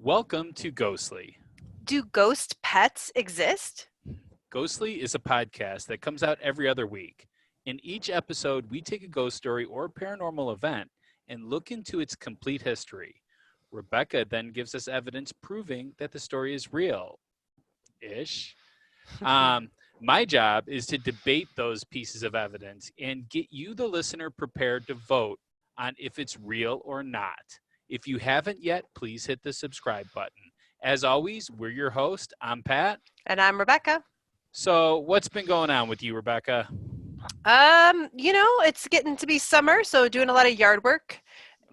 Welcome to Ghostly. Do ghost pets exist? Ghostly is a podcast that comes out every other week. In each episode, we take a ghost story or paranormal event and look into its complete history. Rebecca then gives us evidence proving that the story is real ish. Um, my job is to debate those pieces of evidence and get you, the listener, prepared to vote on if it's real or not. If you haven't yet, please hit the subscribe button. As always, we're your host. I'm Pat. And I'm Rebecca. So, what's been going on with you, Rebecca? It's getting to be summer, so doing a lot of yard work,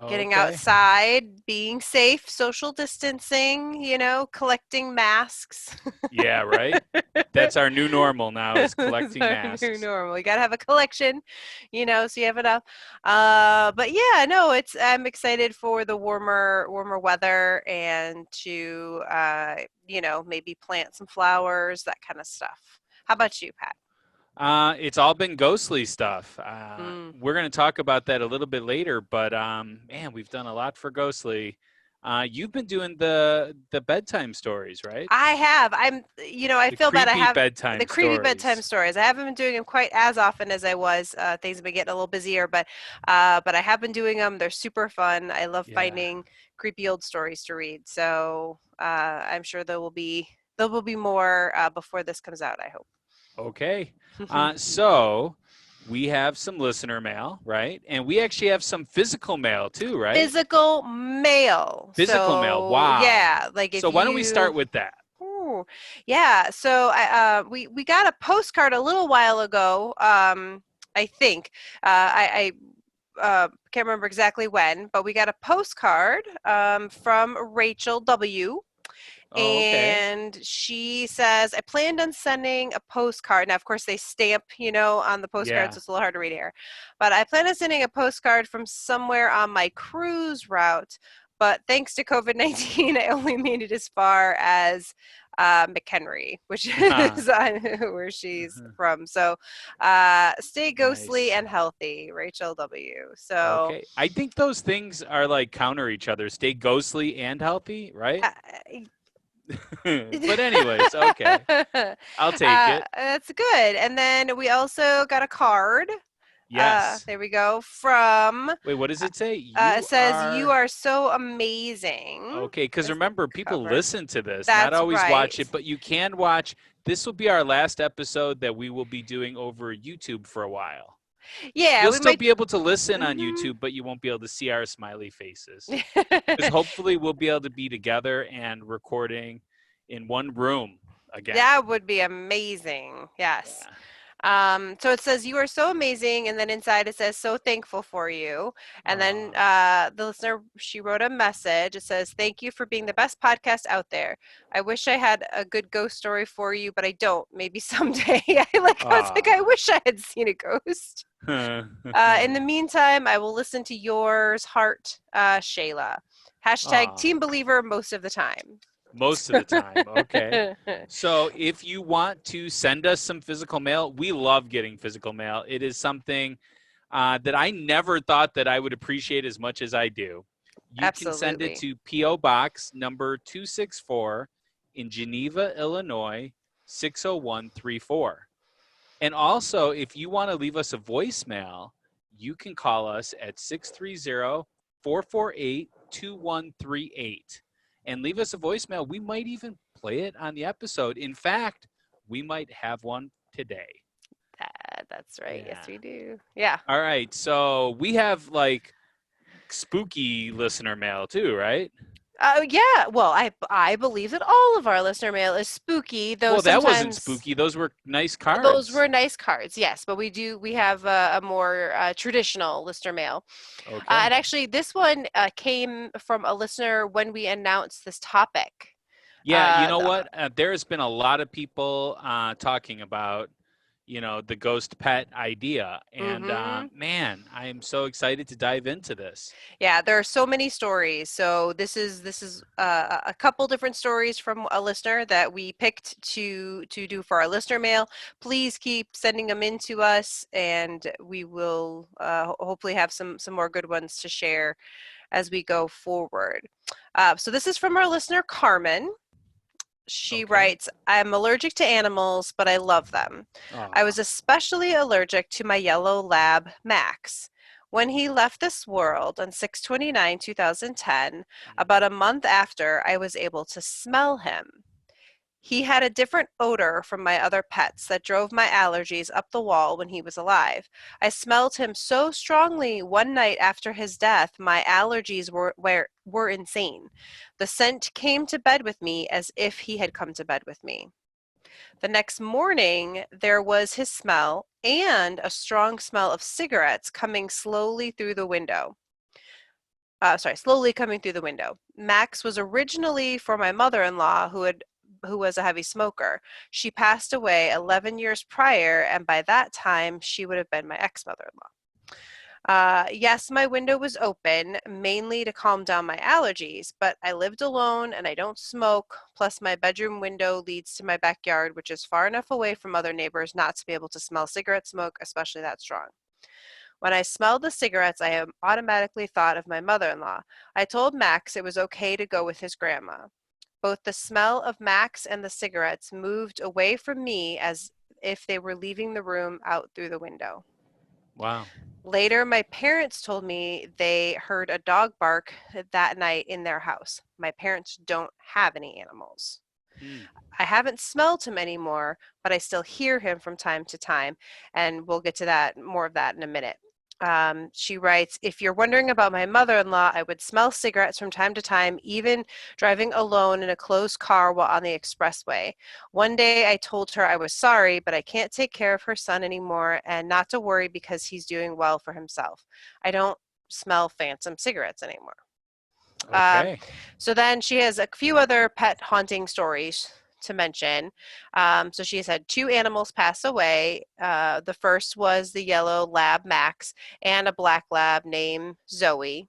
getting Okay. outside, being safe, social distancing, collecting masks. Yeah, right? That's our new normal now is It's collecting our new masks. normal. You gotta have a collection, so you have enough. But yeah, no, I'm excited for the warmer weather and to maybe plant some flowers, that kind of stuff. How about you, Pat? It's all been ghostly stuff. Mm. We're going to talk about that a little bit later, but man, we've done a lot for ghostly. You've been doing the bedtime stories, right? I have. I The feel bad. I creepy have the bedtime creepy bedtime stories. stories. I haven't been doing them quite as often as I was. Things have been getting a little busier, but I have been doing them. They're super fun. I love Yeah. finding creepy old stories to read. So I'm sure there will be more before this comes out, I hope. Okay. So we have some listener mail, right? And we actually have some physical mail too, right? Physical mail. Physical mail. So Wow. yeah, like So if why don't we you start with that? Ooh, yeah. So we got a postcard a little while ago. I think I can't remember exactly when, but we got a postcard from Rachel W. Oh, okay. And she says, I planned on sending a postcard. Now, of course, they stamp, on the postcard, Yeah. so it's a little hard to read here. But I plan on sending a postcard from somewhere on my cruise route. But thanks to COVID-19, I only made it as far as McHenry, which is where she's from. So stay ghostly Nice. and healthy, Rachel W. So Okay. I think those things are like counter each other. Stay ghostly and healthy, right? uh, But anyways, okay. I'll take it. That's good. And then we also got a card. Yes. There we go. From Wait, what does it say? it You says, "You are are so amazing." okay, because Is the remember, people cover. listen to this, not That's always watch right. it, but you can watch. This will be our last episode that we will be doing over YouTube for a while. Yeah, You'll we still might. be able to listen on Mhm. YouTube, but you won't be able to see our smiley faces. Because hopefully we'll be able to be together and recording in one room again. That would be amazing. Yes. Yeah. So it says, "You are so amazing," and then inside it says, "So thankful for you." And then Aw. the listener, she wrote a message. It says, "Thank you for being the best podcast out there. I wish I had a good ghost story for you, but I don't. Maybe someday." I was like, I Aw. wish I had seen a ghost. In the meantime, I will listen to yours, heart, Shayla. Hashtag Aw. team believer most of the time. Most of the time. Okay. So if you want to send us some physical mail, we love getting physical mail. It is something that I never thought that I would appreciate as much as I do. You can send it Absolutely. to P.O. Box number 264 in Geneva, Illinois, 60134. And also, if you want to leave us a voicemail, you can call us at 630-448-2138 and leave us a voicemail. We might even play it on the episode. In fact, we might have one today. That's right. Yes, Yeah. we do. Yeah. All right. So we have like spooky listener mail too, right? Yeah. Well, I believe that all of our listener mail is spooky, though Well, that wasn't sometimes spooky. Those were nice those cards. were nice cards. Yes, but we have a more traditional listener mail. And Okay. actually, this one came from a listener when we announced this topic. Yeah, you know The what? There has been a lot of people talking about, the ghost pet idea. And hmm man, I am so excited to dive into this. Yeah, there are so many stories. So this is a couple different stories from a listener that we picked to do for our listener mail. Please keep sending them in to us, and we will hopefully have some more good ones to share as we go forward. So this is from our listener, Carmen. She Okay. writes, I'm allergic to animals, but I love them. I Aw. was especially allergic to my yellow lab, Max. When he left this world on 6/29, 2010, about Mhm. a month after, I was able to smell him. He had a different odor from my other pets that drove my allergies up the wall when he was alive. I smelled him so strongly one night after his death, my allergies were insane. The scent came to bed with me as if he had come to bed with me. The next morning, there was his smell and a strong smell of cigarettes coming slowly through the window. Slowly coming through the window. Max was originally for my mother-in-law who was a heavy smoker. She passed away 11 years prior, and by that time, she would have been my ex-mother-in-law. Yes, my window was open, mainly to calm down my allergies, but I lived alone and I don't smoke. Plus, my bedroom window leads to my backyard, which is far enough away from other neighbors not to be able to smell cigarette smoke, especially that strong. When I smelled the cigarettes, I automatically thought of my mother in law. I told Max it was okay to go with his grandma. Both the smell of Max and the cigarettes moved away from me as if they were leaving the room out through the window. Wow. Later, my parents told me they heard a dog bark that night in their house. My parents don't have any animals. Hmm. I haven't smelled him anymore, but I still hear him from time to time, and we'll get to that more of that in a minute. She writes, if you're wondering about my mother-in-law, I would smell cigarettes from time to time, even driving alone in a closed car while on the expressway. One day I told her I was sorry, but I can't take care of her son anymore and not to worry because he's doing well for himself. I don't smell phantom cigarettes anymore. Um, Okay. so then she has a few other pet haunting stories to mention. So she has had two animals pass away. The first was the yellow lab Max and a black lab named Zoe.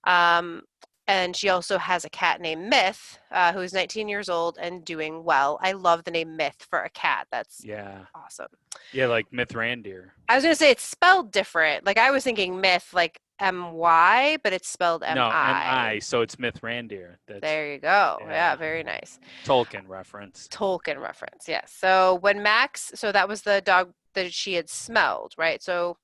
Um, and she also has a cat named Myth, who's 19 years old and doing well. I love the name Myth for a cat. That's Yeah. awesome. Yeah, like Mithrandir. I was going to say it's spelled different. Like I was thinking Myth like M-Y, but it's spelled No, M-I, M-I. so it's Mithrandir. That's, There you go. Yeah, yeah, very nice. Tolkien reference. Tolkien reference, yes. So when Max, so that was the dog that she had smelled, right? So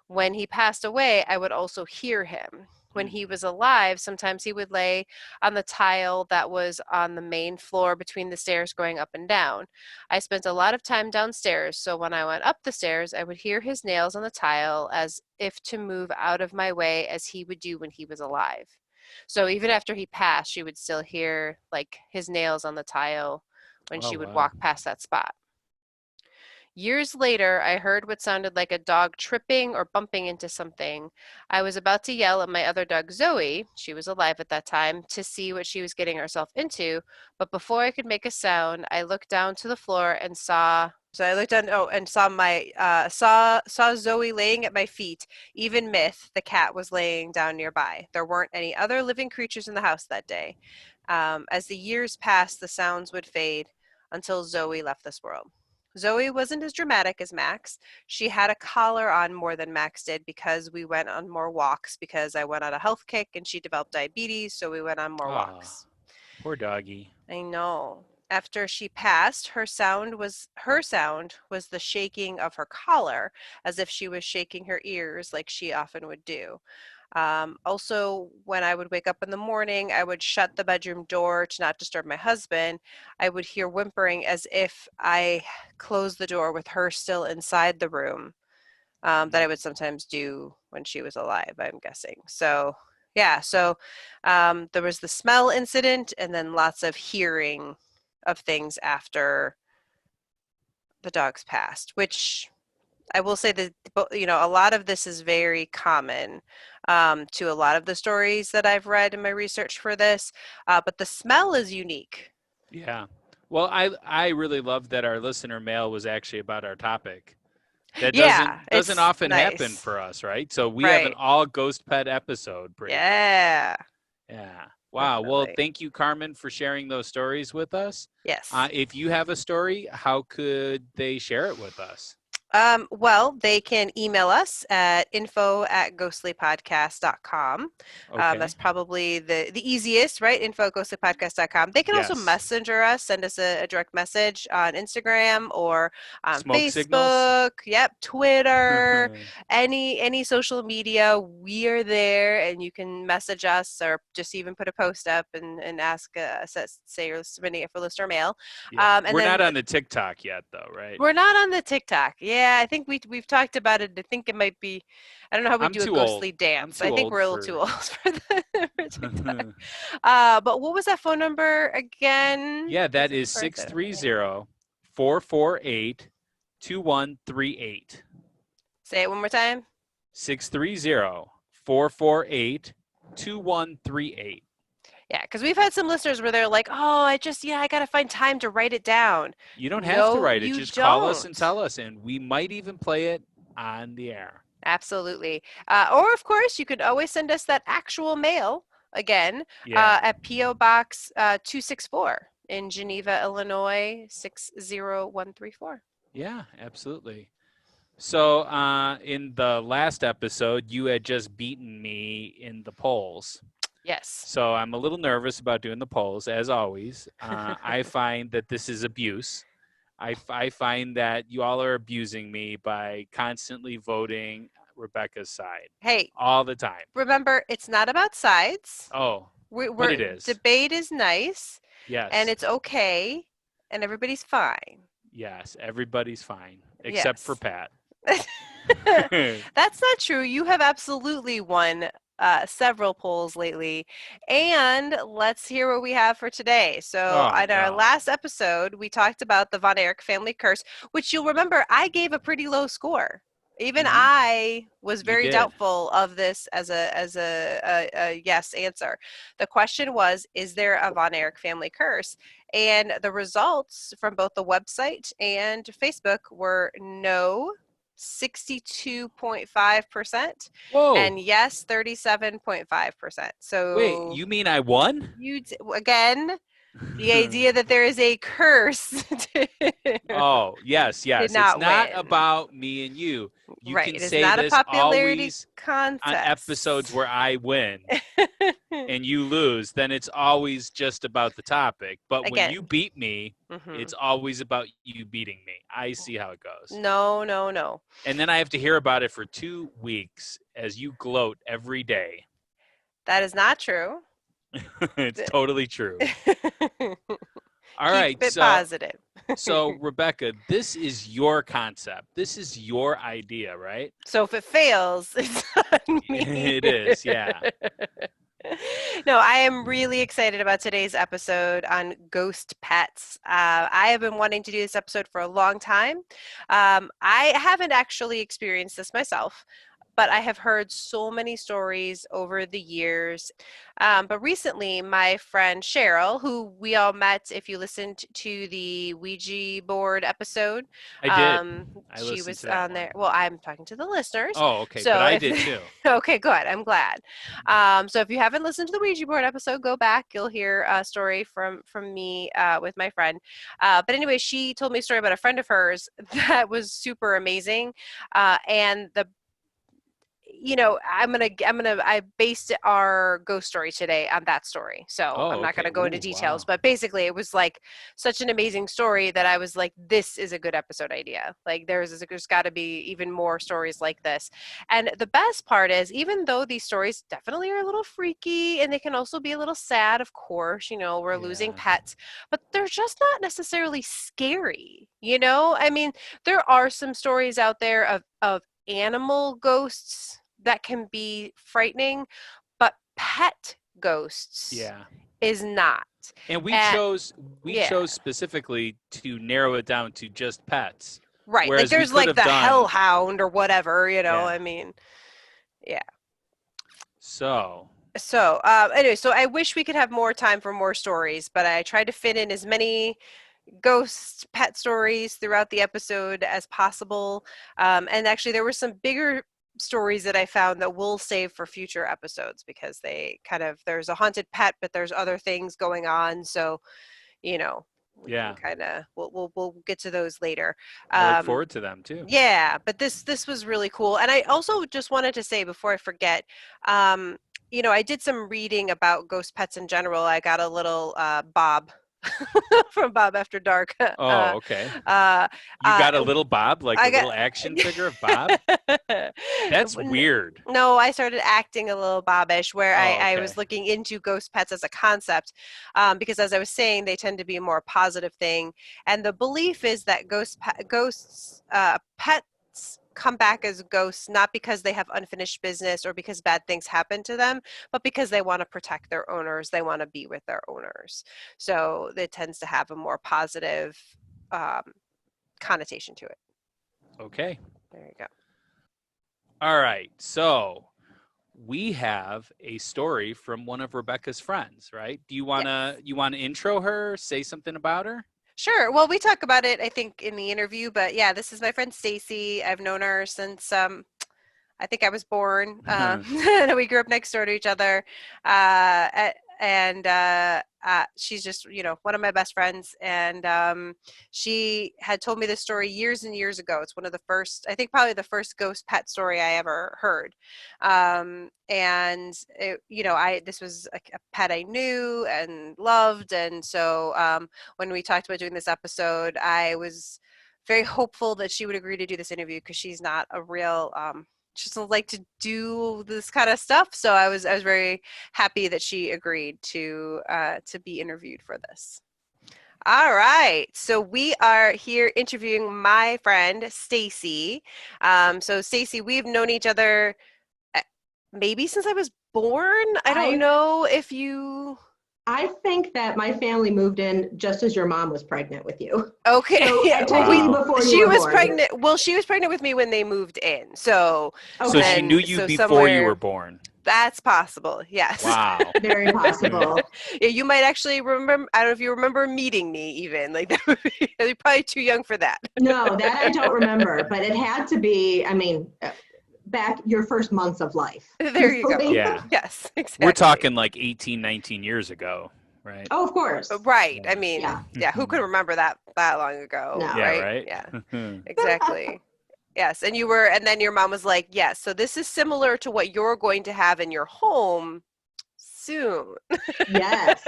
when he passed away, I would also hear him. When Hmm. he was alive, sometimes he would lay on the tile that was on the main floor between the stairs going up and down. I spent a lot of time downstairs, so when I went up the stairs, I would hear his nails on the tile as if to move out of my way as he would do when he was alive. So even after he passed, she would still hear like his nails on the tile when Oh, she would wow. walk past that spot. Years later, I heard what sounded like a dog tripping or bumping into something. I was about to yell at my other dog, Zoe, she was alive at that time, to see what she was getting herself into, but before I could make a sound, I looked down to the floor and saw. So I looked down, oh, and saw my saw Zoe laying at my feet. Even Myth, the cat, was laying down nearby. There weren't any other living creatures in the house that day. As the years passed, the sounds would fade until Zoe left this world. Zoe wasn't as dramatic as Max. She had a collar on more than Max did because we went on more walks because I went on a health kick and she developed diabetes, so we went on more Ah, walks. poor doggy. I know. After she passed, her sound was the shaking of her collar, as if she was shaking her ears like she often would do. Also, when I would wake up in the morning, I would shut the bedroom door to not disturb my husband. I would hear whimpering as if I closed the door with her still inside the room, that I Hmm. would sometimes do when she was alive, I'm guessing. So, yeah, so there was the smell incident and then lots of hearing of things after the dogs passed, which I will say that a lot of this is very common to a lot of the stories that I've read in my research for this, but the smell is unique. Yeah. Well, I really love that our listener mail was actually about our topic. That Yeah, doesn't it's often happen nice. for us, right? So we have an Right. all ghost pet episode pretty much. Yeah, Yeah. Wow. Well, definitely. thank you, Carmen, for sharing those stories with us. Yes. If you have a story, how could they share it with us? Well, they can email us at info@ghostlypodcast.com. Okay. That's probably the easiest, right? info@ghostlypodcast.com. They can also Yes. messenger us, send us a direct message on Instagram or on Smoke signals. Facebook. Yep, Twitter, any social media. We are there, and you can message us or just even put a post up and ask, say you're submitting it for listener mail. Yeah. And We're not then on the TikTok yet, though, right? we're not on the TikTok. Yeah, I think we've talked about it. I think it might be. I don't know how we I'm do a too old. ghostly I'm dance. I too think old we're a little too for. old for for TikTok. But what was that phone number again? Yeah, Was that it is or is it? 630-448-2138. Say it one more time. 630-448-2138. Yeah, because we've had some listeners where they're like, "Oh, I gotta find time to write it down." You don't have to No, write it. you Just call us and don't. tell us, and we might even play it on the air. Absolutely. Or, of course, you could always send us that actual mail again Yeah. at P.O. Box 264 in Geneva, Illinois 60134. Yeah, absolutely. So, in the last episode, you had just beaten me in the polls. Yes. So I'm a little nervous about doing the polls, as always. I find that this is abuse. I find that you all are abusing me by constantly voting Rebecca's side Hey, all the time. remember, it's not about sides. Oh, but We're it is. debate is nice and Yes. it's okay and everybody's fine. Yes. Everybody's fine except for Yes. Pat. That's not true. You have absolutely won several polls lately. And let's hear what we have for today. So, Oh, in our no. last episode, we talked about the Von Erich family curse, which you'll remember I gave a pretty low score. Even Mm-hmm. I was You very did. doubtful of this as a yes answer. The question was, is there a Von Erich family curse? And the results from both the website and Facebook were no, 62.5%, and Whoa. yes, 37.5%. Wait, So you mean I won? again, the idea that there is a curse Oh, yes, did yes. It's not not win. about me and you. You Right. can It is say not a this popularity always on episodes contest. where I win and you lose, then it's always just about the topic. But when you Again. beat me, Hmm. it's always about you beating me. I see how it goes. No, no, no. And then I have to hear about it for 2 weeks as you gloat every day. That is not true. It's totally true. All Keep right, it positive. so Rebecca, this is your concept. This is your idea, right? So if it fails, it's on me. It is, yeah. No, I am really excited about today's episode on ghost pets. I have been wanting to do this episode for a long time. I haven't actually experienced this myself, but I have heard so many stories over the years. But recently, my friend Cheryl, who we all met if you listened to the Ouija board episode, I did. I she listened was to that on one. there. Well, I'm talking to the listeners. Oh, okay, but So I if did too. okay, good. I'm glad. So if you haven't listened to the Ouija board episode, go back. You'll hear a story from me with my friend. But anyway, she told me a story about a friend of hers that was super amazing, and the I based our ghost story today on that story. So I'm Oh, not okay. gonna go into Ooh, details, wow. but basically it was like such an amazing story that I was like, this is a good episode idea. Like there's gotta be even more stories like this. And the best part is, even though these stories definitely are a little freaky and they can also be a little sad, of course, we're losing Yeah. pets, but they're just not necessarily scary, you know? I mean, there are some stories out there of animal ghosts that can be frightening, but pet ghosts Yeah. is not. And we And chose we yeah, chose specifically to narrow it down to just pets. right. Like Whereas we there's could like have the done hellhound or whatever, yeah. I mean, yeah. So, So, anyway, so I wish we could have more time for more stories, but I tried to fit in as many ghost pet stories throughout the episode as possible. And actually, there were some bigger stories that I found that we'll save for future episodes because they there's a haunted pet, but there's other things going on. So, you know, we Yeah. can kind of we'll get to those later. I look forward to them too. Yeah, but this was really cool. And I also just wanted to say before I forget, I did some reading about ghost pets in general. I got a little Bob from Bob After Dark. Oh, okay. Uh, You got a little Bob, like I a little action figure of Bob? That's weird. No, I started acting a little Bobbish where Oh, I okay. was looking into ghost pets as a concept because, as I was saying, they tend to be a more positive thing. And the belief is that pets come back as ghosts not because they have unfinished business or because bad things happen to them, but because they want to protect their owners. They want to be with their owners. So it tends to have a more positive um, connotation to it. Okay. There you go. All right. So we have a story from one of Rebecca's friends, right? Do you wanna intro her, say something about her? Sure. Well, we talk about it, I think, in the interview, but yeah, this is my friend Stacy. I've known her since I think I was born. We grew up next door to each other, and she's just one of my best friends. And she had told me this story years and years ago. It's one of the first, I think, probably the first ghost pet story I ever heard. And this was a pet I knew and loved, and so when we talked about doing this episode, I was very hopeful that she would agree to do this interview because she's not a real she doesn't like to do this kind of stuff. So I was very happy that she agreed to be interviewed for this. All right, so we are here interviewing my friend Stacy. So Stacy, we've known each other maybe since I was born. I don't know if you. I think that my family moved in just as your mom was pregnant with you. Okay. So yeah. before she you was born. pregnant. Well, she was pregnant with me when they moved in. So, So she knew you before you were born. That's possible. Yes. Wow. Very possible. Yeah, you might actually remember. I don't know if you remember meeting me even. Like that would be, you're probably too young for that. No, that I don't remember, but it had to be, back your first months of life. There you go. Yeah. Yes, exactly. We're talking like 18, 19 years ago, right? Oh, of course. Right. Yeah. I mean, Yeah. Who could remember that long ago? No. Yeah, right? right? Yeah, exactly. Yes, and then your mom was like, yes, so this is similar to what you're going to have in your home soon. Yes.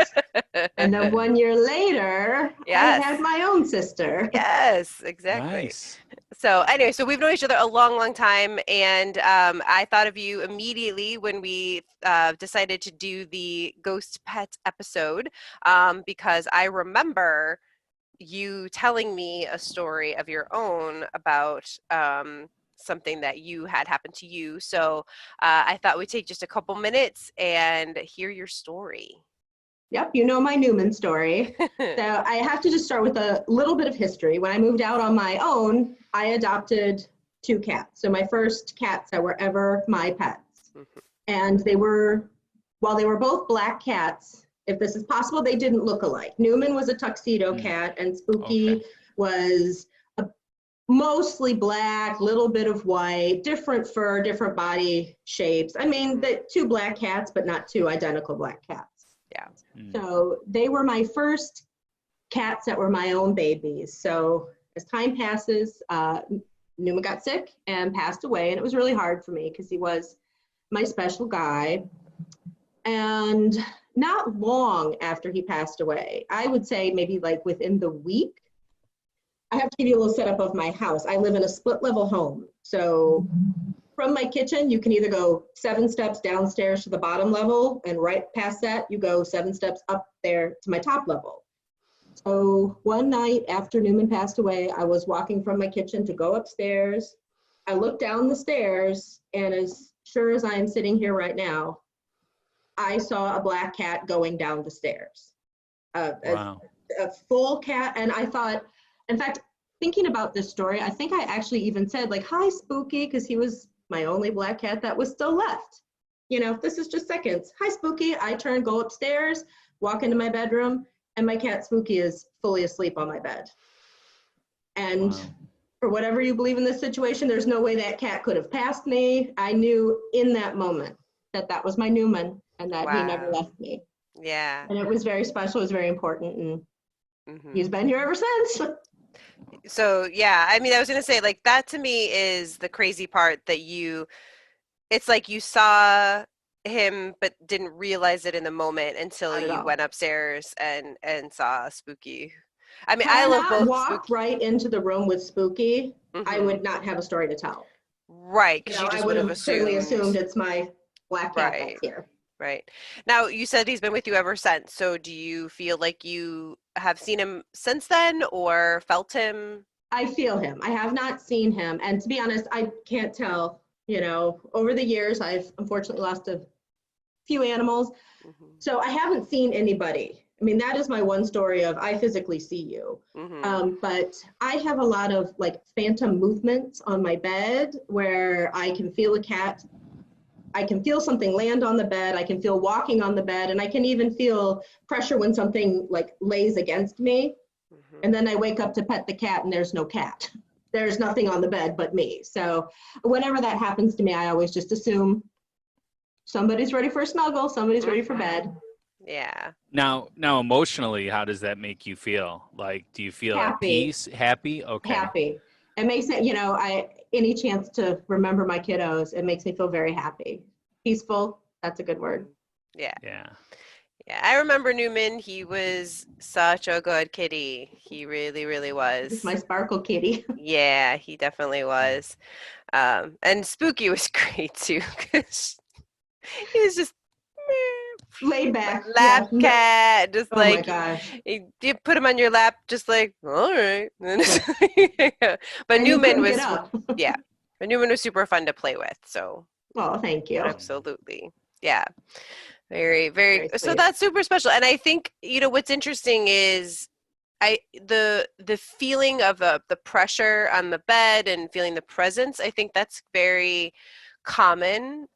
And then 1 year later, Yes. I had my own sister. Yes, exactly. Nice. So anyway, so we've known each other a long, long time, and I thought of you immediately when we decided to do the ghost pet episode because I remember you telling me a story of your own about something that you had happened to you. So I thought we'd take just a couple minutes and hear your story. Yep, you know my Newman story. So I have to just start with a little bit of history. When I moved out on my own, I adopted 2 cats. So my first cats that were ever my pets. Mm-hmm. And while they were both black cats, if this is possible, they didn't look alike. Newman was a tuxedo cat, and Spooky was mostly black, little bit of white, different fur, different body shapes. I mean, the 2 black cats, but not 2 identical black cats. Yeah. So they were my first cats that were my own babies. So as time passes, Newman got sick and passed away, and it was really hard for me because he was my special guy. And not long after he passed away, I would say maybe like within the week, I have to give you a little setup of my house. I live in a split level home. So from my kitchen, you can either go 7 steps downstairs to the bottom level, and right past that, you go 7 steps up there to my top level. So one night after Newman passed away, I was walking from my kitchen to go upstairs. I looked down the stairs, and as sure as I am sitting here right now, I saw a black cat going down the stairs. Wow. A full cat, and I thought, in fact, thinking about this story, I think I actually even said like, "Hi, Spooky," because he was my only black cat that was still left. This is just seconds. "Hi, Spooky." I turn, go upstairs, walk into my bedroom, and my cat Spooky is fully asleep on my bed. And for whatever you believe in this situation, there's no way that cat could have passed me. I knew in that moment that that was my Newman and that he never left me. Yeah. And it was very special. It was very important. And He's been here ever since. So yeah, I mean, I was gonna say, like, that to me is the crazy part, that it's like you saw him but didn't realize it in the moment until Not at you all. went upstairs and saw Spooky. I mean, Had I I love not both walked Spooky. right into the room with Spooky, I Mhm. would not have a story to tell. Right, You because know, you I just would would have have certainly assumed assumed. it's my black cat Right, that's here. right. Now, you said he's been with you ever since. So do you feel like you have seen him since then or felt him? I feel him. I have not seen him. And to be honest, I can't tell. You know, over the years, I've unfortunately lost a few animals. Mhm. So I haven't seen anybody. I mean, that is my one story of I physically see you. Mhm. But I have a lot of like phantom movements on my bed where I can feel a cat. I can feel something land on the bed. I can feel walking on the bed. And I can even feel pressure when something like lays against me. Mhm. And then I wake up to pet the cat and there's no cat. There's nothing on the bed but me. So whenever that happens to me, I always just assume somebody's ready for a snuggle, somebody's ready for bed. Yeah. Now, emotionally, how does that make you feel? Like, do you feel at Happy. peace, happy? Okay. Happy. It makes it, you know, any chance to remember my kiddos, it makes me feel very happy. Peaceful, that's a good word. Yeah. Yeah. Yeah. I remember Newman. He was such a good kitty. He really, really was. It's my sparkle kitty. Yeah, he definitely was. And Spooky was great too, because he was just Laid back. lap Yeah. cat, just Oh my like gosh. you put him on your lap, just like, all right. But And you Newman couldn't get was, up. yeah, but Newman was super fun to play with. So Oh, thank you. absolutely, yeah, very, very. Very So sweet. that's super special. And I think, what's interesting is the feeling of the pressure on the bed and feeling the presence. I think that's very common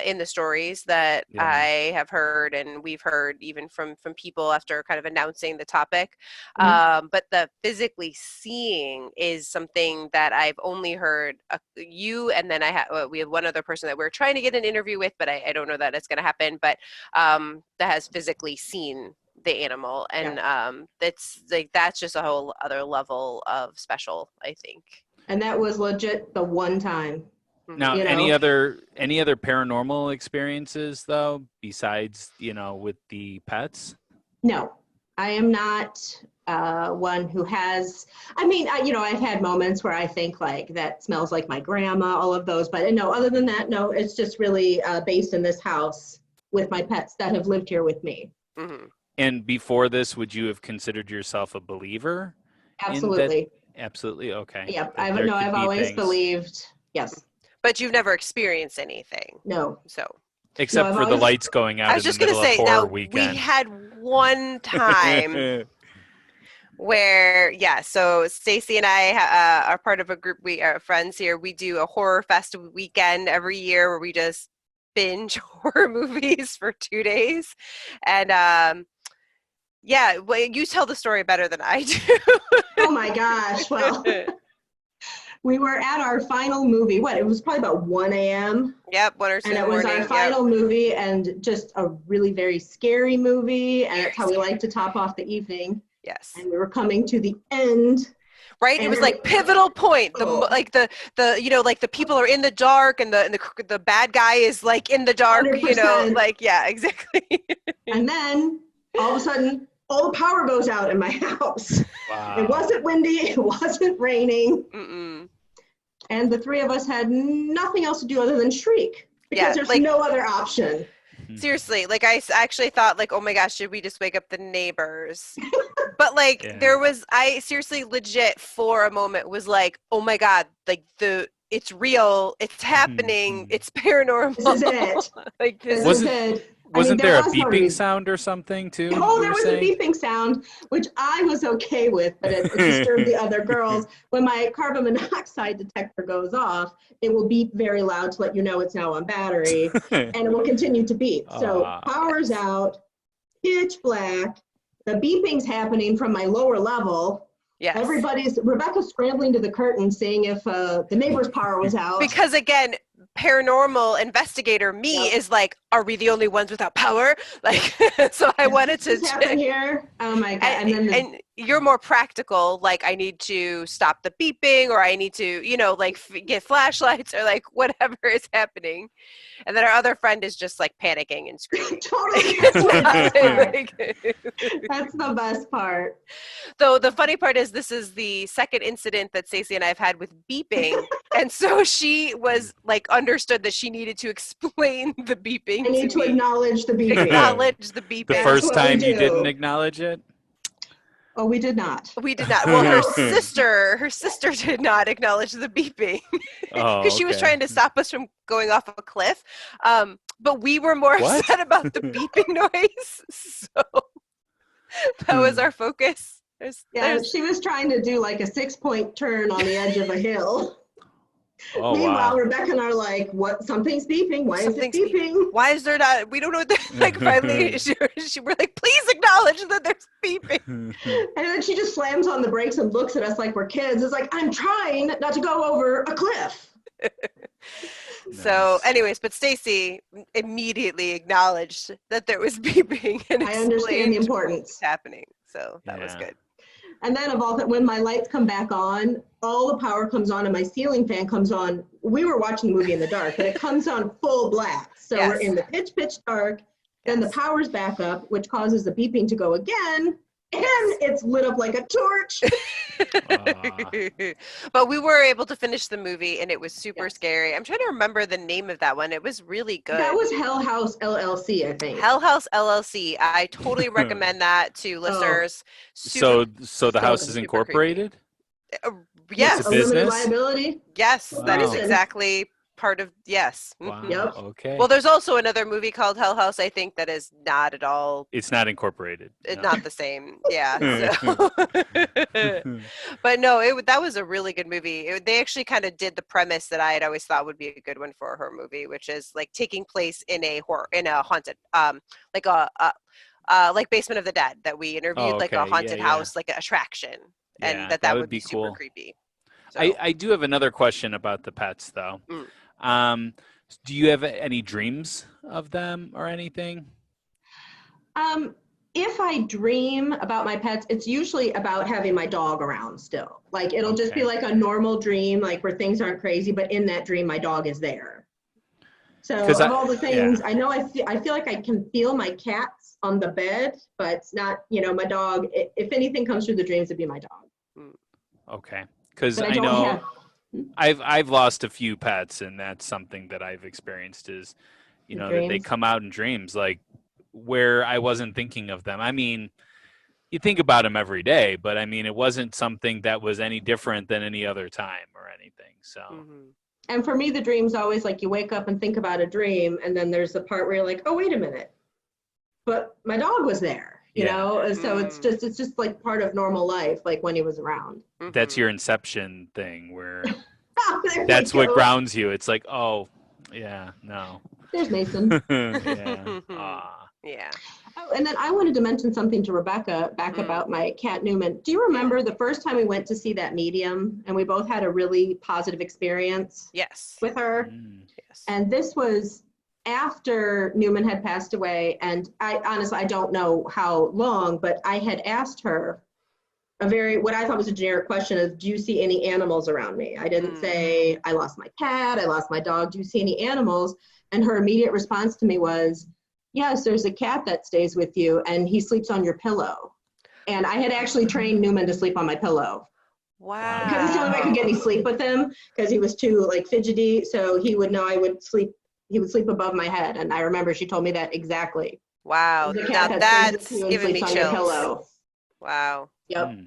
in the stories that Yeah. I have heard and we've heard even from people after kind of announcing the topic. But the physically seeing is something that I've only heard you, and then we have one other person that we're trying to get an interview with, but I don't know that it's going to happen, but that has physically seen the animal, and that's like, that's just a whole other level of special, I think. And that was legit the one time. Now, You know? any other paranormal experiences though, besides with the pets? No, I am not one who has. I mean, I've had moments where I think like that smells like my grandma, all of those. But no, other than that, no. It's just really based in this house with my pets that have lived here with me. Mm-hmm. And before this, would you have considered yourself a believer? Absolutely. Absolutely. Okay. Yeah, That I've always believed. Yes. But you've never experienced anything. No. So. Except for the lights going I out was in the just going to middle of say, horror now weekend. we had one time where, so Stacy and I are part of a group, we are friends here. We do a horror fest weekend every year where we just binge horror movies for 2 days. And yeah, well, you tell the story better than I do. Oh my gosh. Well, we were at our final movie. It was probably about 1 a.m. Yep, 1 or 2 in And the it was morning. our final movie, and just a really very scary movie. And Very that's how we like to top off the evening. Yes. And we were coming to the end. Right, it was like pivotal point. Like the like the people are in the dark, and the bad guy is like in the dark. 100%. Like, yeah, exactly. And then all of a sudden, all the power goes out in my house. Wow. It wasn't windy. It wasn't raining. Mm-mm. And the three of us had nothing else to do other than shriek because there's no other option. Seriously, like I actually thought, like, oh my gosh, should we just wake up the neighbors? But like I seriously legit for a moment was like, oh my God, like it's real, it's happening, it's paranormal. This is it. Like this is it. Wasn't there a beeping sound or something too? Oh, there was a beeping sound, which I was okay with, but it disturbed the other girls. When my carbon monoxide detector goes off, it will beep very loud to let you know it's now on battery, and it will continue to beep. So power's out, pitch black, the beeping's happening from my lower level. Yes. Rebecca's scrambling to the curtain, seeing if the neighbor's power was out. Because again, paranormal investigator is like, are we the only ones without power? Like, so I wanted to happen here. Oh my God! And you're more practical, like I need to stop the beeping, or I need to, like get flashlights, or like whatever is happening. And then our other friend is just like panicking and screaming. Totally. That's the best part. Like, That's the best part. though the funny part is this is the second incident that Stacey and I have had with beeping. And so she was like understood that she needed to explain the beeping. I need to me. acknowledge the beeping. Acknowledge the beeping. The That's first what time we you do. didn't acknowledge it? Oh, we did not. We did not. Well, her sister did not acknowledge the beeping because she was okay. trying to stop us from going off a cliff. But we were more What? upset about the beeping noise. So that was our focus. She was trying to do like a 6-point turn on the edge of a hill. Oh, Meanwhile, wow. Rebecca and I are like, "What? Something's beeping. Why is it beeping?" Why is there not? We don't know what like finally we're like, please acknowledge that there's beeping. And then she just slams on the brakes and looks at us like we're kids. It's like, I'm trying not to go over a cliff. So anyways, but Stacey immediately acknowledged that there was beeping and I understand the importance. what's happening. So that was good. And then when my lights come back on, all the power comes on and my ceiling fan comes on. We were watching the movie in the dark, but it comes on full black. So we're in the pitch dark. Then the power's back up, which causes the beeping to go again. And it's lit up like a torch. But we were able to finish the movie, and it was super scary. I'm trying to remember the name of that one. It was really good. That was Hell House LLC, I think. Hell House LLC. I totally recommend that to listeners. So the house is incorporated? Yes. It's a business? Limited liability? Yes, that is Wow. exactly part of, yes. Wow. Yep. Okay. Well, there's also another movie called Hell House, I think, that is not at all, It's not incorporated. No. not the same. Yeah. So. But no, that was a really good movie. They actually kind of did the premise that I had always thought would be a good one for a horror movie, which is like taking place in a haunted, like like Basement of the Dead that we interviewed, like a haunted house, like an attraction, and that would be super cool. creepy. So. I do have another question about the pets, though. Do you have any dreams of them or anything? If I dream about my pets, it's usually about having my dog around still. Like it'll just be like a normal dream, like where things aren't crazy, but in that dream, my dog is there. So of all the things, I know I feel like I can feel my cats on the bed, but it's not, my dog. If anything comes through the dreams, it'd be my dog. Okay, because But I know I've lost a few pets, and that's something that I've experienced is, that they come out in dreams, like where I wasn't thinking of them. I mean, you think about them every day, but I mean, it wasn't something that was any different than any other time or anything. So. Mm-hmm. And for me, the dream's always like you wake up and think about a dream, and then there's the part where you're like, oh, wait a minute, but my dog was there, you know? So it's just like part of normal life, like when he was around. That's your Inception thing where that's what grounds you. It's like, oh, yeah, no. There's Mason. Yeah. Oh, and then I wanted to mention something to Rebecca back about my cat Newman. Do you remember the first time we went to see that medium and we both had a really positive experience with her? Yes. And this was after Newman had passed away. And I honestly, I don't know how long, but I had asked her what I thought was a generic question of, do you see any animals around me? I didn't say, I lost my cat, I lost my dog. Do you see any animals? And her immediate response to me was, yes, there's a cat that stays with you and he sleeps on your pillow. And I had actually trained Newman to sleep on my pillow. Wow. Because it's the only way I could get any sleep with him because he was too fidgety. So he would know he would sleep above my head. And I remember she told me that exactly. Wow. Now that's giving me chills. Wow. Yep.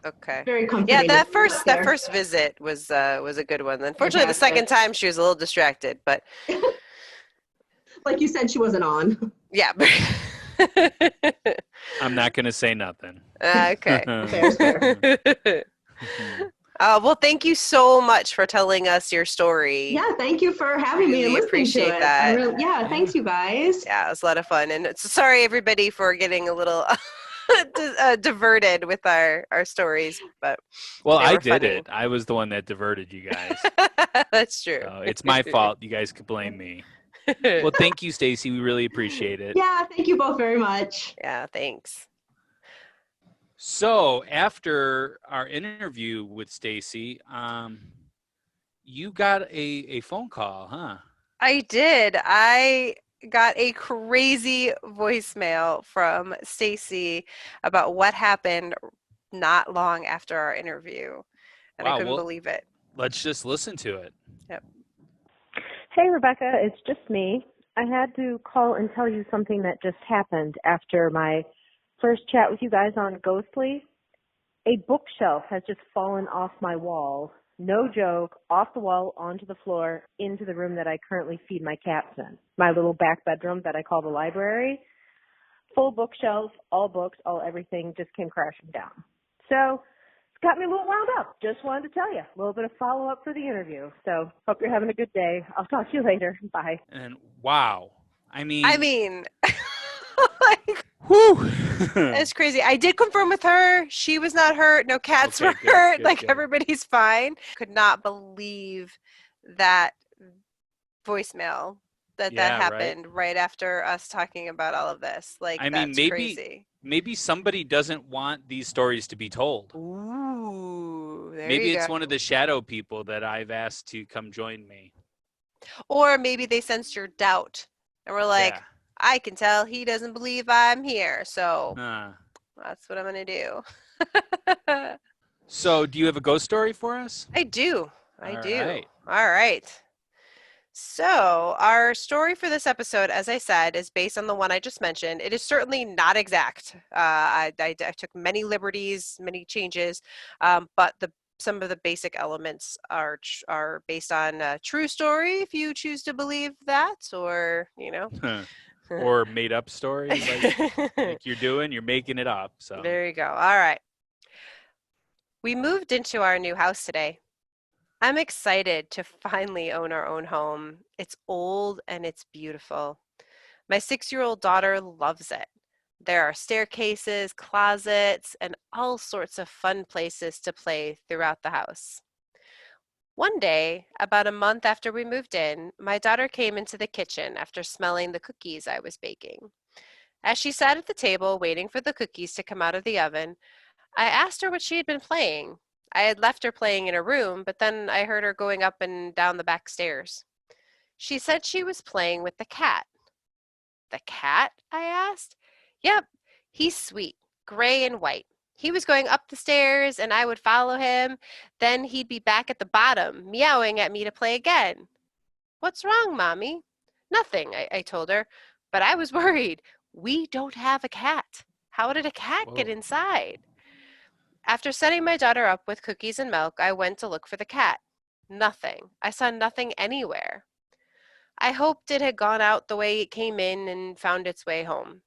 Okay. Very comforting. Yeah, that first visit was a good one. Unfortunately, the second time she was a little distracted, but like you said, she wasn't on. Yeah. I'm not going to say nothing. Okay. Fair. Well, thank you so much for telling us your story. Yeah, thank you for having me and listening appreciate to it. that. Thanks you guys. Yeah, it was a lot of fun. And sorry, everybody, for getting a little diverted with our stories. But I did it. I was the one that diverted you guys. That's true. So it's my fault. You guys could blame me. Well, thank you, Stacey. We really appreciate it. Yeah, thank you both very much. Yeah, thanks. So after our interview with Stacy, you got a phone call, huh? I did. I got a crazy voicemail from Stacy about what happened not long after our interview, and I Wow. couldn't Well, believe it. let's just listen to it. Yep. Hey, Rebecca, it's just me. I had to call and tell you something that just happened after my first chat with you guys on Ghostly. A bookshelf has just fallen off my wall. No joke, off the wall, onto the floor, into the room that I currently feed my cats in. My little back bedroom that I call the library. Full bookshelf, all books, all everything just came crashing down. So it's got me a little wound up. Just wanted to tell you. A little bit of follow-up for the interview. So hope you're having a good day. I'll talk to you later. Bye. And wow. I I mean, mean, like, whew. it's crazy. I did confirm with her. She was not hurt. No cats Okay, were good, hurt. good, Like, good. everybody's fine. Could not believe that voicemail that Yeah, right. happened right after us talking about all of this. Like, I mean, that's crazy. maybe somebody doesn't want these stories to be told. Ooh, there Maybe you it's go. one of the shadow people that I've asked to come join me. Or maybe they sensed your doubt and were like, Yeah. I can tell he doesn't believe I'm here. So Huh. that's what I'm going to do. So, do you have a ghost story for us? I do. I All do. right. All right. So, our story for this episode, as I said, is based on the one I just mentioned. It is certainly not exact. I took many liberties, many changes, but some of the basic elements are based on a true story, if you choose to believe that, or Or made up story like you're doing, you're making it up. So, There you go. All right. We moved into our new house today. I'm excited to finally own our own home. It's old and it's beautiful. My 6-year-old daughter loves it. There are staircases, closets, and all sorts of fun places to play throughout the house. One day, about a month after we moved in, my daughter came into the kitchen after smelling the cookies I was baking. As she sat at the table waiting for the cookies to come out of the oven, I asked her what she had been playing. I had left her playing in a room, but then I heard her going up and down the back stairs. She said she was playing with the cat. The cat? I asked. Yep, he's sweet, gray and white. He was going up the stairs and I would follow him. Then he'd be back at the bottom, meowing at me to play again. What's wrong, Mommy? Nothing, I told her, but I was worried. We don't have a cat. How did a cat get whoa. inside? After setting my daughter up with cookies and milk, I went to look for the cat. Nothing. I saw nothing anywhere. I hoped it had gone out the way it came in and found its way home.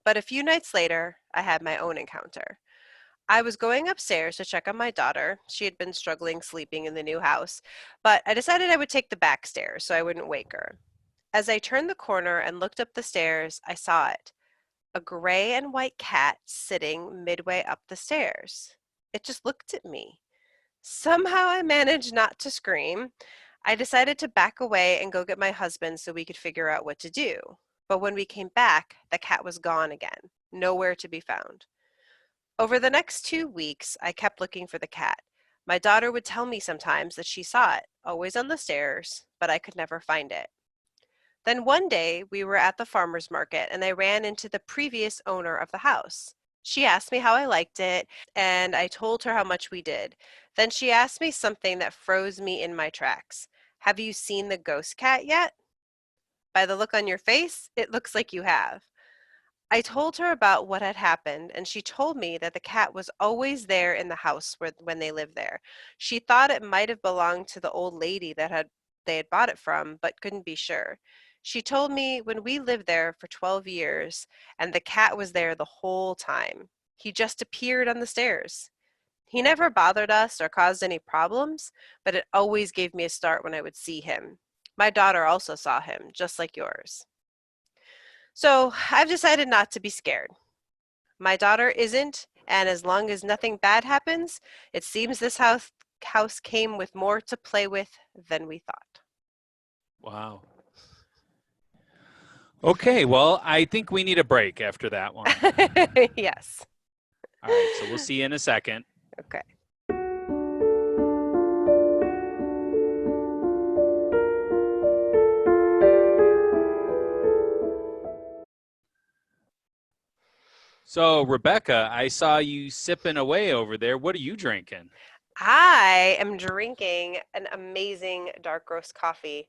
But a few nights later, I had my own encounter. I was going upstairs to check on my daughter. She had been struggling sleeping in the new house, but I decided I would take the back stairs so I wouldn't wake her. As I turned the corner and looked up the stairs, I saw it. A gray and white cat sitting midway up the stairs. It just looked at me. Somehow I managed not to scream. I decided to back away and go get my husband so we could figure out what to do. But when we came back, the cat was gone again, nowhere to be found. Over the next 2 weeks, I kept looking for the cat. My daughter would tell me sometimes that she saw it, always on the stairs, but I could never find it. Then one day, we were at the farmer's market and I ran into the previous owner of the house. She asked me how I liked it, and I told her how much we did. Then she asked me something that froze me in my tracks. Have you seen the ghost cat yet? By the look on your face, it looks like you have. I told her about what had happened, and she told me that the cat was always there in the house when they lived there. She thought it might have belonged to the old lady they had bought it from, but couldn't be sure. She told me when we lived there for 12 years, and the cat was there the whole time. He just appeared on the stairs. He never bothered us or caused any problems, but it always gave me a start when I would see him. My daughter also saw him, just like yours. So I've decided not to be scared. My daughter isn't, and as long as nothing bad happens, it seems this house came with more to play with than we thought. Wow. Okay, well, I think we need a break after that one. Yes. All right, so we'll see you in a second. Okay. So, Rebecca, I saw you sipping away over there. What are you drinking? I am drinking an amazing dark roast coffee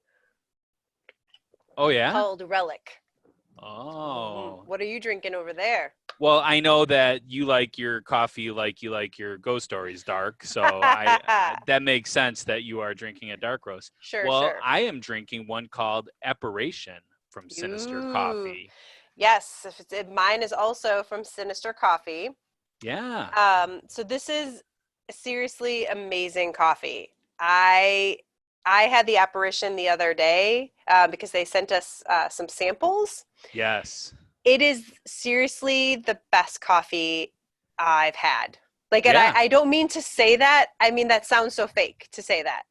Oh, yeah? called Relic. Oh. What are you drinking over there? Well, I know that you like your coffee like you like your ghost stories dark, so I that makes sense that you are drinking a dark roast. Sure, Well, sure. I am drinking one called Apparition from Sinister Ooh. Coffee. Yes, mine is also from Sinister Coffee. Yeah. So this is seriously amazing coffee. I had the apparition the other day because they sent us some samples. Yes. It is seriously the best coffee I've had. Like, and Yeah. I don't mean to say that. I mean, that sounds so fake to say that.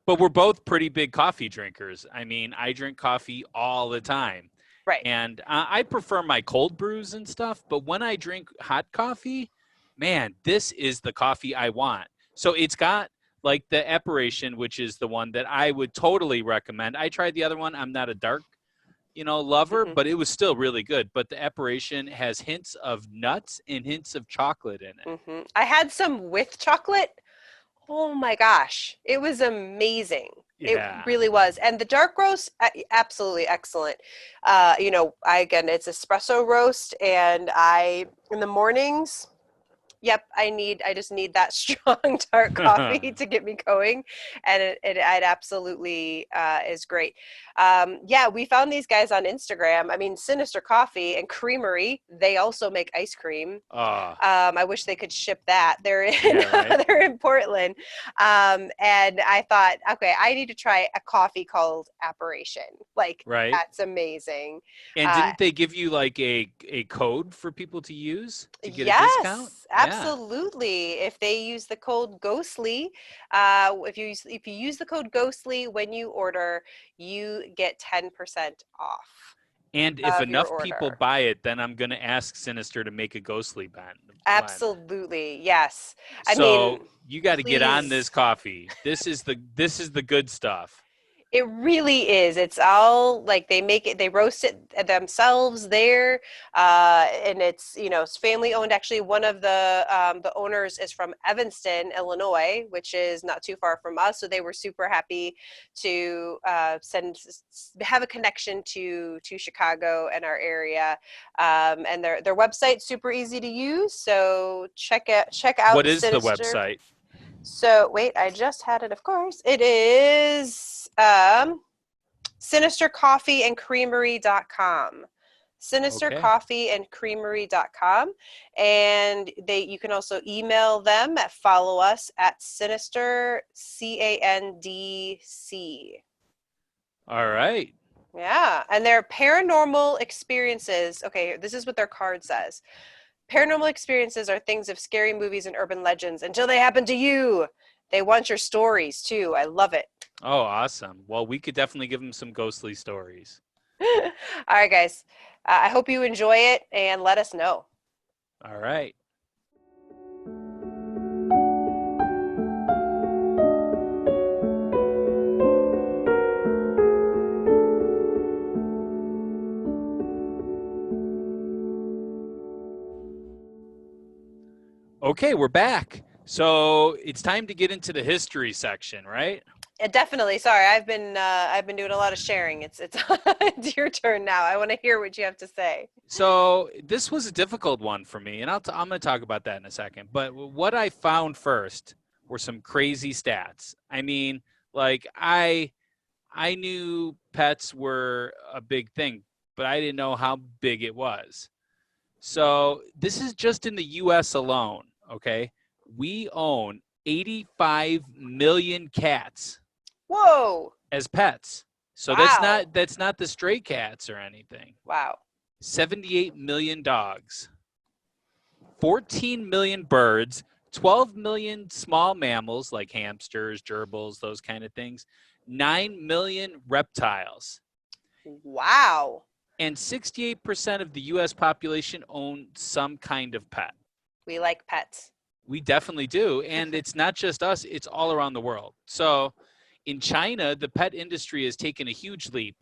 But we're both pretty big coffee drinkers. I mean, I drink coffee all the time. Right. And I prefer my cold brews and stuff, but when I drink hot coffee, man, this is the coffee I want. So it's got like the Apparition, which is the one that I would totally recommend. I tried the other one. I'm not a dark, lover, but it was still really good. But the Apparition has hints of nuts and hints of chocolate in it. I had some with chocolate. Oh my gosh, it was amazing. Yeah. It really was. And the dark roast, absolutely excellent. It's espresso roast, and in the mornings, yep, I just need that strong dark coffee to get me going, and it absolutely is great. We found these guys on Instagram. I mean, Sinister Coffee and Creamery, they also make ice cream. I wish they could ship that. They're they're in Portland, and I thought, okay, I need to try a coffee called Apparition. Like, that's amazing. And didn't they give you like a code for people to use to get a discount? Absolutely. If they use the code Ghostly, if you use the code Ghostly when you order, you get 10% off. And if enough people buy it, then I'm going to ask Sinister to make a Ghostly blend. Absolutely, yes. So you got to get on this coffee. This is the good stuff. It really is. It's all like they roast it themselves there, and it's family owned. Actually, one of the owners is from Evanston, Illinois, which is not too far from us. So they were super happy to have a connection to Chicago and our area, and their website's super easy to use. So check out. What is Sinister. the website? So wait, I just had it. Of course, it is sinistercoffeeandcreamery.com. Sinistercoffeeandcreamery.com, and you can also email them follow us at Sinister CANDC. All right. Yeah, and their paranormal experiences. Okay, this is what their card says. Paranormal experiences are things of scary movies and urban legends until they happen to you. They want your stories too. I love it. Oh, awesome. Well, we could definitely give them some ghostly stories. All right, guys. I hope you enjoy it and let us know. All right. Okay, we're back. So it's time to get into the history section, right? Definitely. Sorry, I've been doing a lot of sharing. It's it's your turn now. I want to hear what you have to say. So this was a difficult one for me, and I'm going to talk about that in a second. But what I found first were some crazy stats. I mean, like I knew pets were a big thing, but I didn't know how big it was. So this is just in the U.S. alone. Okay, we own 85 million cats. Whoa! As pets. So wow. that's not the stray cats or anything. Wow. 78 million dogs. 14 million birds, 12 million small mammals like hamsters, gerbils, those kind of things. 9 million reptiles. Wow. And 68% of the US population own some kind of pet. We like pets. We definitely do. And it's not just us, it's all around the world. So in China, the pet industry has taken a huge leap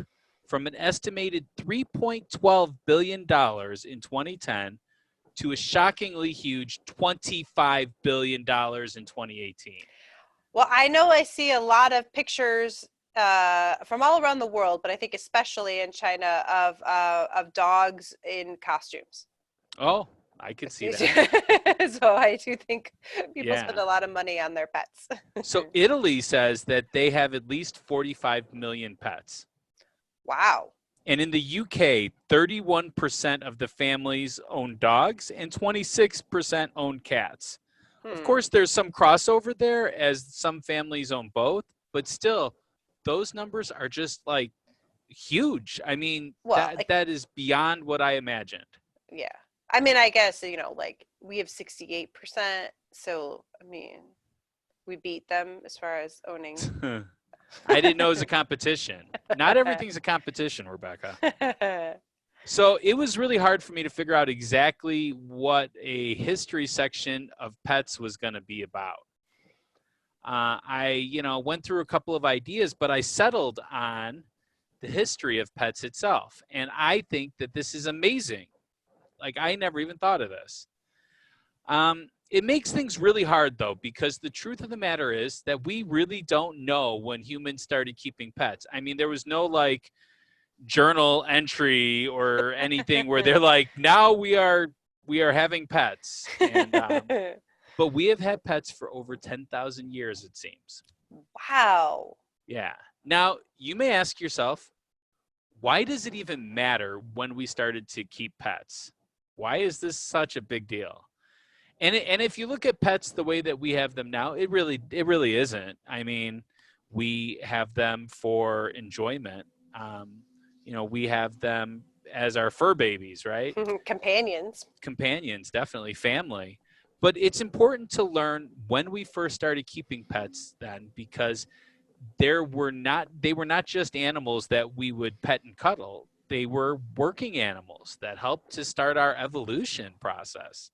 from an estimated $3.12 billion in 2010 to a shockingly huge $25 billion in 2018. Well, I know I see a lot of pictures from all around the world, but I think especially in China of dogs in costumes. Oh, I could see that. So I do think people Yeah. spend a lot of money on their pets. So Italy says that they have at least 45 million pets. Wow. And in the UK, 31% of the families own dogs and 26% own cats. Of course, there's some crossover there as some families own both, but still, those numbers are just like huge. I mean, Well, that is beyond what I imagined. Yeah. I mean, I guess, like we have 68%. So, I mean, we beat them as far as owning. I didn't know it was a competition. Not everything's a competition, Rebecca. So it was really hard for me to figure out exactly what a history section of pets was going to be about. I went through a couple of ideas, but I settled on the history of pets itself. And I think that this is amazing. Like, I never even thought of this. It makes things really hard, though, because the truth of the matter is that we really don't know when humans started keeping pets. I mean, there was no, like, journal entry or anything where they're like, now we are having pets. And, but we have had pets for over 10,000 years, it seems. Wow. Yeah. Now, you may ask yourself, why does it even matter when we started to keep pets? Why is this such a big deal? And if you look at pets the way that we have them now, it really isn't. I mean, we have them for enjoyment. We have them as our fur babies, right? Companions, definitely, family. But it's important to learn when we first started keeping pets then, because they were not just animals that we would pet and cuddle. They were working animals that helped to start our evolution process.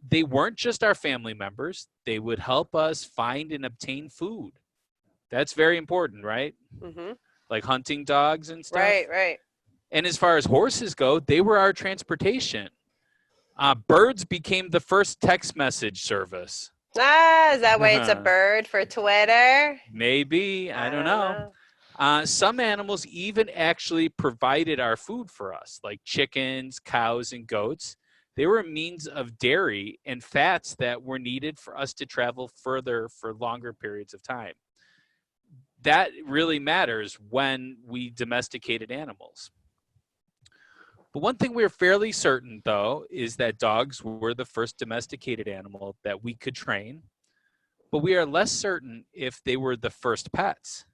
They weren't just our family members. They would help us find and obtain food. That's very important, right? Mm-hmm. Like hunting dogs and stuff. Right. And as far as horses go, they were our transportation. Birds became the first text message service. Is that why it's a bird for Twitter? Maybe. I don't know. Some animals even actually provided our food for us, like chickens, cows, and goats. They were a means of dairy and fats that were needed for us to travel further for longer periods of time. That really matters when we domesticated animals. But one thing we're fairly certain, though, is that dogs were the first domesticated animal that we could train. But we are less certain if they were the first pets,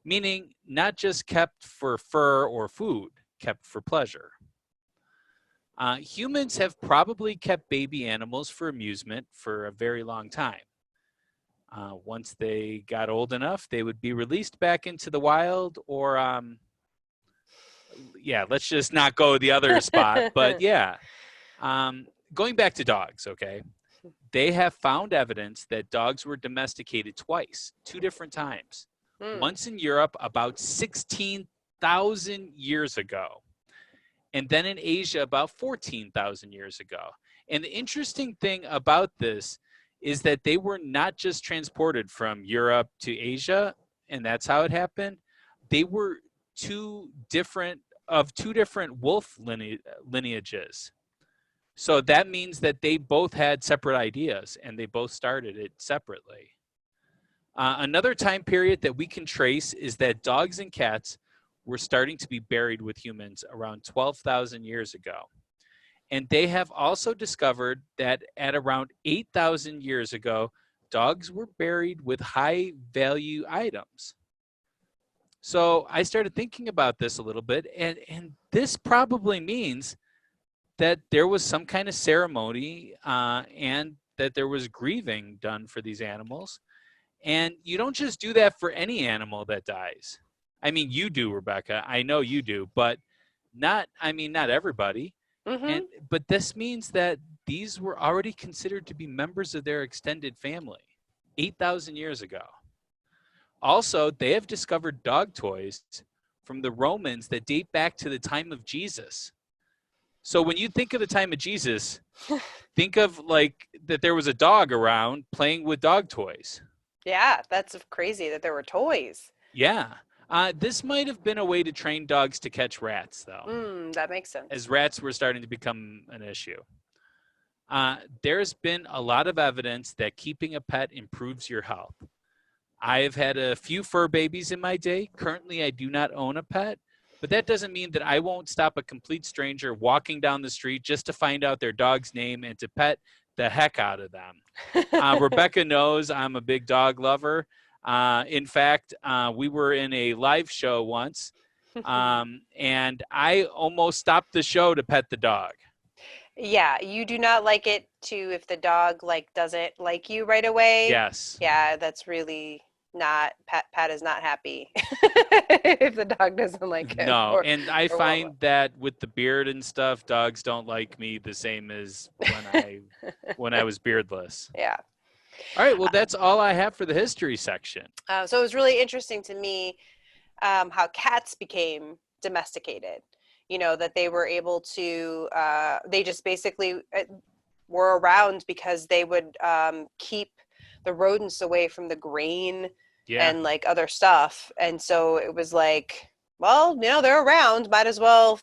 meaning not just kept for fur or food, kept for pleasure. Humans have probably kept baby animals for amusement for a very long time. Once they got old enough, they would be released back into the wild, or let's just not go the other spot. But going back to dogs, okay? They have found evidence that dogs were domesticated twice, 2 different times. Once in Europe about 16,000 years ago, and then in Asia about 14,000 years ago. And the interesting thing about this is that they were not just transported from Europe to Asia, and that's how it happened. They were two different wolf lineages. So that means that they both had separate ideas, and they both started it separately. Another time period that we can trace is that dogs and cats were starting to be buried with humans around 12,000 years ago. And they have also discovered that at around 8,000 years ago, dogs were buried with high value items. So I started thinking about this a little bit, and this probably means that there was some kind of ceremony and that there was grieving done for these animals. And you don't just do that for any animal that dies. I mean, you do, Rebecca. I know you do, but not everybody. Mm-hmm. But this means that these were already considered to be members of their extended family 8,000 years ago. Also, they have discovered dog toys from the Romans that date back to the time of Jesus. So when you think of the time of Jesus, think of like that there was a dog around playing with dog toys. Yeah, that's crazy that there were toys. Yeah. This might have been a way to train dogs to catch rats, though, That makes sense. as rats were starting to become an issue. There's been a lot of evidence that keeping a pet improves your health. I have had a few fur babies in my day. Currently, I do not own a pet, but that doesn't mean that I won't stop a complete stranger walking down the street just to find out their dog's name and to pet the heck out of them. Rebecca knows I'm a big dog lover. In fact, we were in a live show once, and I almost stopped the show to pet the dog. Yeah, you do not like it if the dog like doesn't like you right away. Yes. Yeah, that's really not Pat is not happy if the dog doesn't like him. No, and I or find that with the beard and stuff, dogs don't like me the same as when I was beardless. Yeah. All right, well, that's all I have for the history section. So it was really interesting to me how cats became domesticated. You know, that they were able to, they just basically were around because they would keep the rodents away from the grain and like other stuff. And so it was like, well, you know, they're around, might as well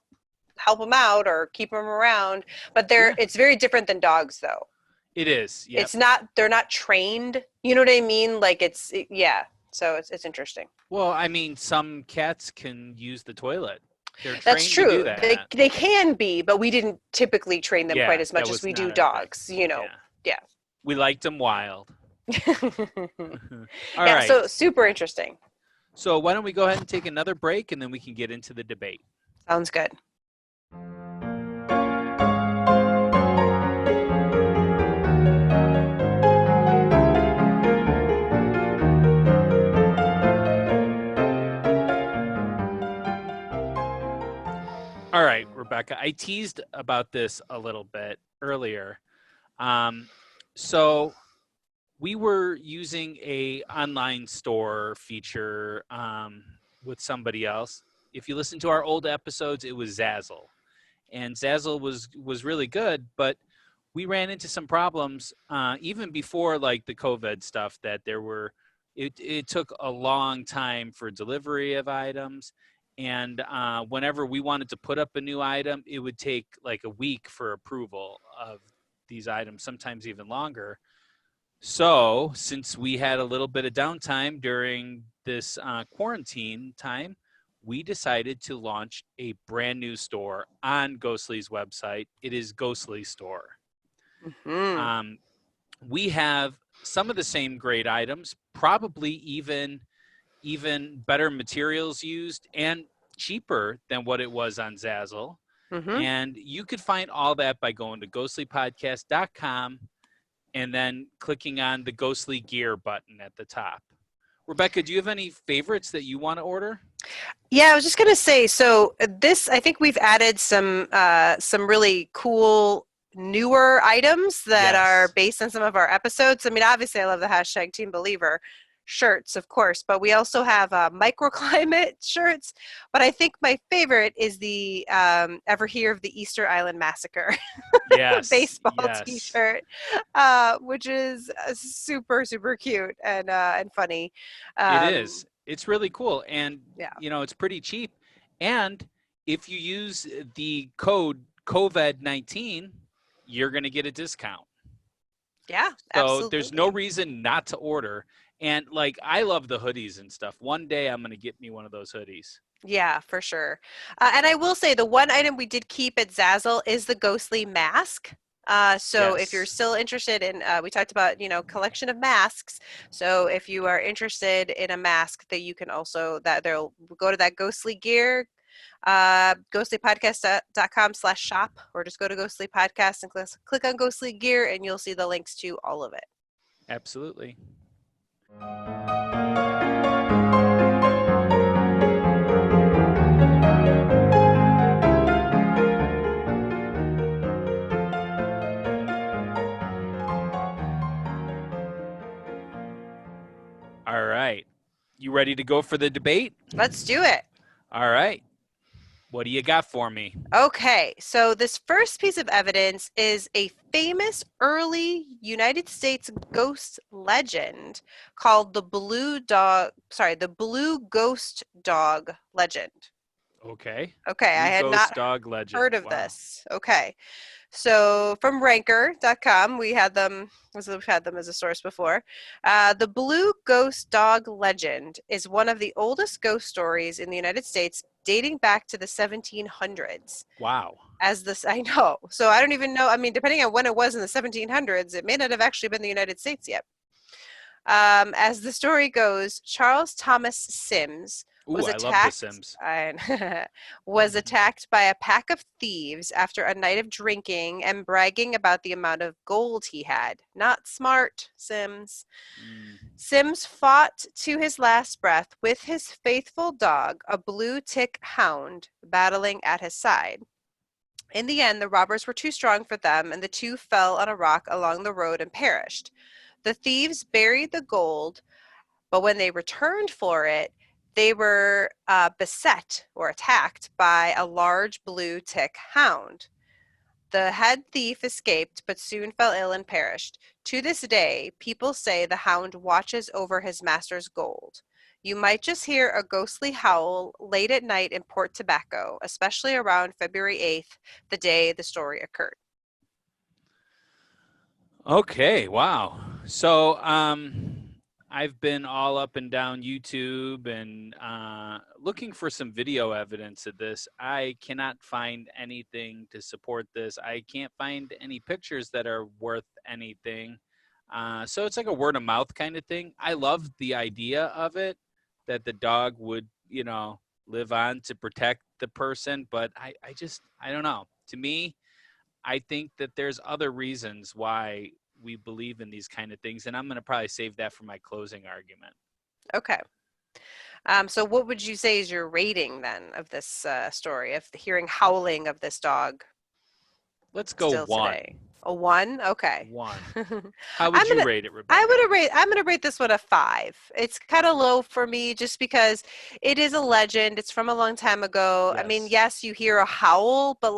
help them out or keep them around. But it's very different than dogs, though. It is. Yep. It's not, they're not trained. You know what I mean? Like so it's interesting. Well, I mean, some cats can use the toilet. They're trained That's true. to do that. They can be, but we didn't typically train them quite as much as we do dogs, you know. Yeah. We liked them wild. All yeah, right. so super interesting. So why don't we go ahead and take another break, and then we can get into the debate. Sounds good. All right, Rebecca, I teased about this a little bit earlier. So we were using a online store feature with somebody else. If you listen to our old episodes, it was Zazzle. And Zazzle was really good, but we ran into some problems even before like the COVID stuff that it took a long time for delivery of items. And whenever we wanted to put up a new item, it would take like a week for approval of these items, sometimes even longer. So since we had a little bit of downtime during this quarantine time, we decided to launch a brand new store on Ghostly's website. It is Ghostly Store. Mm-hmm. We have some of the same great items, probably even better materials used and cheaper than what it was on Zazzle. Mm-hmm. And you could find all that by going to ghostlypodcast.com and then clicking on the Ghostly Gear button at the top. Rebecca, do you have any favorites that you want to order? Yeah, I was just going to say, so I think we've added some really cool newer items that are based on some of our episodes. I mean, obviously I love the hashtag Team Believer shirts, of course, but we also have microclimate shirts. But I think my favorite is the Ever Hear of the Easter Island Massacre baseball T-shirt, which is super, super cute and funny. It is. It's really cool. And, you know, it's pretty cheap. And if you use the code COVID-19, you're going to get a discount. Yeah, so absolutely. There's no reason not to order. And like, I love the hoodies and stuff. One day I'm going to get me one of those hoodies. Yeah, for sure. And I will say the one item we did keep at Zazzle is the Ghostly mask. So if you're still interested in, we talked about, you know, collection of masks. So if you are interested in a mask that you can also, they'll go to that Ghostly Gear, ghostlypodcast.com/shop, or just go to Ghostly Podcast and click on Ghostly Gear and you'll see the links to all of it. Absolutely. You ready to go for the debate? Let's do it. All right. What do you got for me? Okay, so this first piece of evidence is a famous early United States ghost legend called the Blue Ghost Dog legend. Okay. Okay, I Blue had Ghost not Dog Legend. heard of Wow. this. Okay. So from ranker.com, we've had them as a source before. The Blue Ghost Dog legend is one of the oldest ghost stories in the United States, dating back to the 1700s. Wow. I know. So I don't even know. I mean, depending on when it was in the 1700s, it may not have actually been the United States yet. As the story goes, Charles Thomas Sims Ooh, was I love The attacked Sims. was attacked by a pack of thieves after a night of drinking and bragging about the amount of gold he had. Not smart, Sims. Sims fought to his last breath with his faithful dog, a blue tick hound, battling at his side. In the end, the robbers were too strong for them, and the two fell on a rock along the road and perished. The thieves buried the gold, but when they returned for it, they were beset or attacked by a large blue tick hound. The head thief escaped, but soon fell ill and perished. To this day, people say the hound watches over his master's gold. You might just hear a ghostly howl late at night in Port Tobacco, especially around February 8th, the day the story occurred. Okay, wow. So, I've been all up and down YouTube and looking for some video evidence of this. I cannot find anything to support this. I can't find any pictures that are worth anything. So it's like a word of mouth kind of thing. I love the idea of it, that the dog would, live on to protect the person, but I don't know. To me, I think that there's other reasons why we believe in these kind of things, and I'm going to probably save that for my closing argument. Okay. So what would you say is your rating then of this story, of hearing howling of this dog Let's go still 1. today? A 1? Okay. 1. How would you rate it, Rebecca? I'm gonna rate this one a 5. It's kind of low for me just because it is a legend. It's from a long time ago. I mean, Yes. yes, you hear a howl, but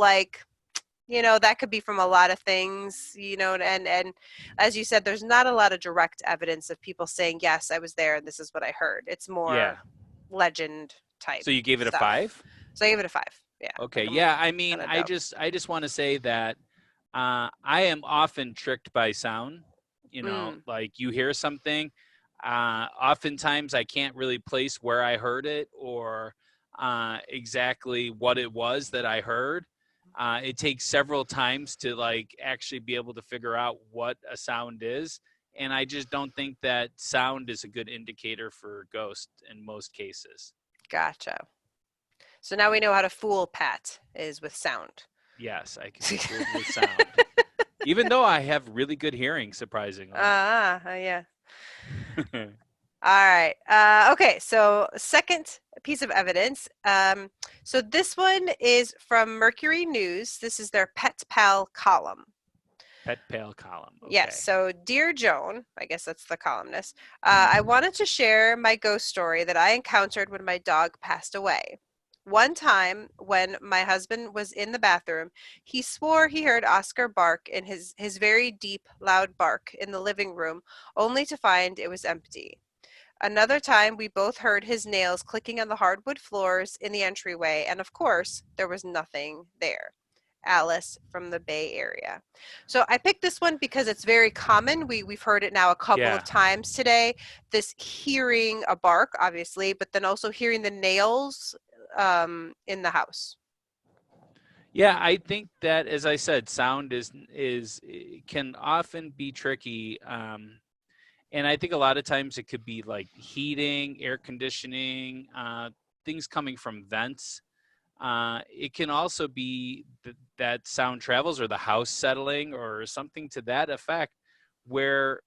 that could be from a lot of things, and as you said, there's not a lot of direct evidence of people saying, yes, I was there and this is what I heard. It's more Yeah. legend type. So you gave it a stuff. 5? So I gave it a 5. Yeah. Okay. Like Yeah. I mean, kinda I dope. just want to say that I am often tricked by sound. Like you hear something. Oftentimes, I can't really place where I heard it or exactly what it was that I heard. It takes several times to actually be able to figure out what a sound is. And I just don't think that sound is a good indicator for ghosts in most cases. Gotcha. So now we know how to fool Pat is with sound. Yes, I can be fooled with sound. Even though I have really good hearing, surprisingly. Yeah. All right. Okay. So second piece of evidence. So this one is from Mercury News. This is their Pet Pal column. Pet Pal column. Okay. Yes. So, Dear Joan, I guess that's the columnist. I wanted to share my ghost story that I encountered when my dog passed away. One time, when my husband was in the bathroom, he swore he heard Oscar bark in his very deep, loud bark in the living room, only to find it was empty. Another time, we both heard his nails clicking on the hardwood floors in the entryway, and of course, there was nothing there. Alice from the Bay Area. So I picked this one because it's very common. We've heard it now a couple of times today. This hearing a bark, obviously, but then also hearing the nails in the house. Yeah, I think that, as I said, sound can often be tricky. And I think a lot of times it could be like heating, air conditioning, things coming from vents. It can also be that sound travels or the house settling or something to that effect, where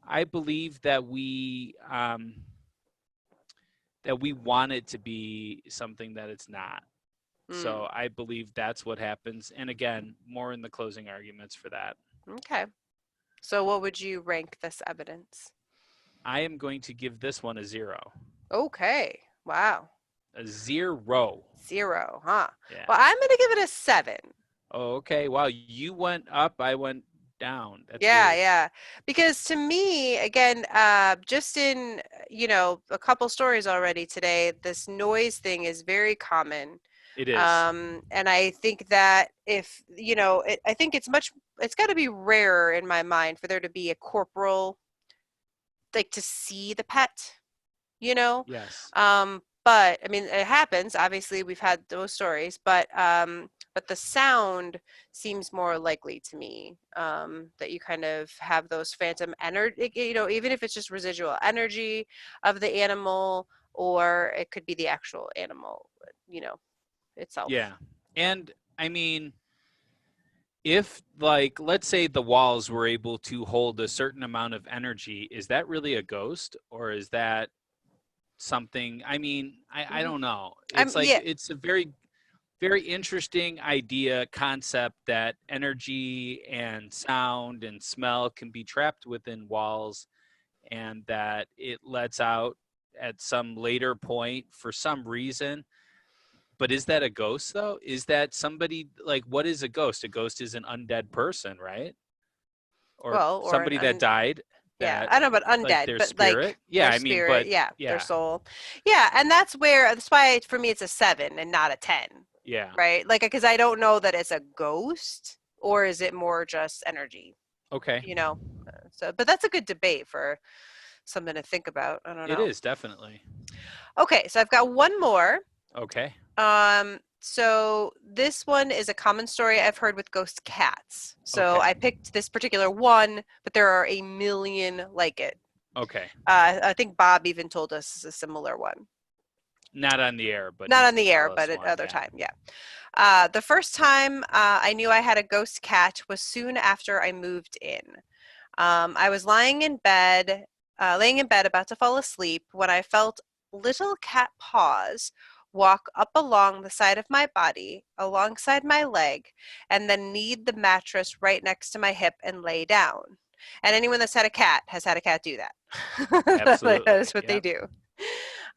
I believe that we want it to be something that it's not. So I believe that's what happens. And again, more in the closing arguments for that. Okay. So what would you rank this evidence? I am going to give this one a 0. Okay. Wow. A 0. 0, huh? Yeah. Well, I'm going to give it a 7. Oh, okay. Wow. You went up. I went down. That's Yeah, weird. yeah. Because to me, again, just in, a couple stories already today, this noise thing is very common. It is. And I think that if, I think it's got to be rarer in my mind for there to be a corporal, like to see the pet, you know? Yes. But I mean, it happens. Obviously, we've had those stories, but the sound seems more likely to me, that you kind of have those phantom energy, even if it's just residual energy of the animal, or it could be the actual animal, itself. Yeah. And I mean, if like let's say the walls were able to hold a certain amount of energy, is that really a ghost, or is that something? I mean, I don't know. It's like Yeah. it's a very very interesting idea concept that energy and sound and smell can be trapped within walls, and that it lets out at some later point for some reason. But is that a ghost though? Is that somebody, like, what is a ghost? A ghost is an undead person, right? Or Well, or somebody that died, yeah, that I don't know about like undead, their but like spirit. Yeah, their I mean, spirit, but yeah, their yeah, soul. Yeah, and that's why for me it's a 7 and not a 10, yeah. right? Like, because I don't know that it's a ghost, or is it more just energy, Okay. you know? So, but that's a good debate for something to think about. I don't It know. is definitely. Okay, so I've got one more. Okay. So this one is a common story I've heard with ghost cats. So Okay. I picked this particular one, but there are a million like it. Okay. I think Bob even told us a similar one. Not on the air, but Not he on did the air, tell but us at one. other Yeah. time, yeah. The first time I knew I had a ghost cat was soon after I moved in. I was laying in bed about to fall asleep when I felt little cat paws walk up along the side of my body, alongside my leg, and then knead the mattress right next to my hip and lay down. And anyone that's had a cat has had a cat do that. That Absolutely. is what they Yep. do.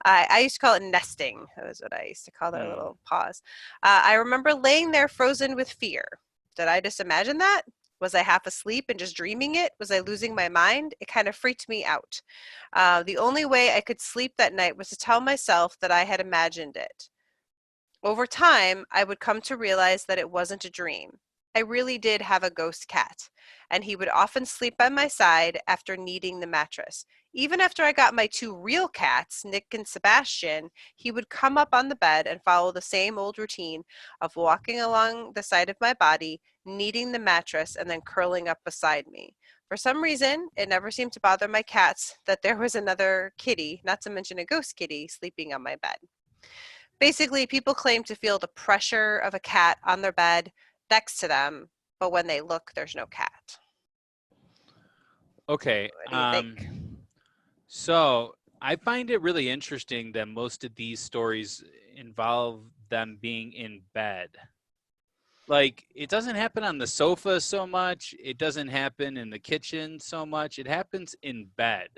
I used to call it nesting. That was what I used to call their Mm. little paws. I remember laying there frozen with fear. Did I just imagine that? Was I half asleep and just dreaming it? Was I losing my mind? It kind of freaked me out. The only way I could sleep that night was to tell myself that I had imagined it. Over time, I would come to realize that it wasn't a dream. I really did have a ghost cat, and he would often sleep by my side after kneading the mattress. Even after I got my 2 real cats, Nick and Sebastian, he would come up on the bed and follow the same old routine of walking along the side of my body, kneading the mattress, and then curling up beside me. For some reason, it never seemed to bother my cats that there was another kitty, not to mention a ghost kitty, sleeping on my bed. Basically, people claim to feel the pressure of a cat on their bed next to them, but when they look, there's no cat. Okay. What do you think? So I find it really interesting that most of these stories involve them being in bed. Like, it doesn't happen on the sofa so much. It doesn't happen in the kitchen so much. It happens in bed.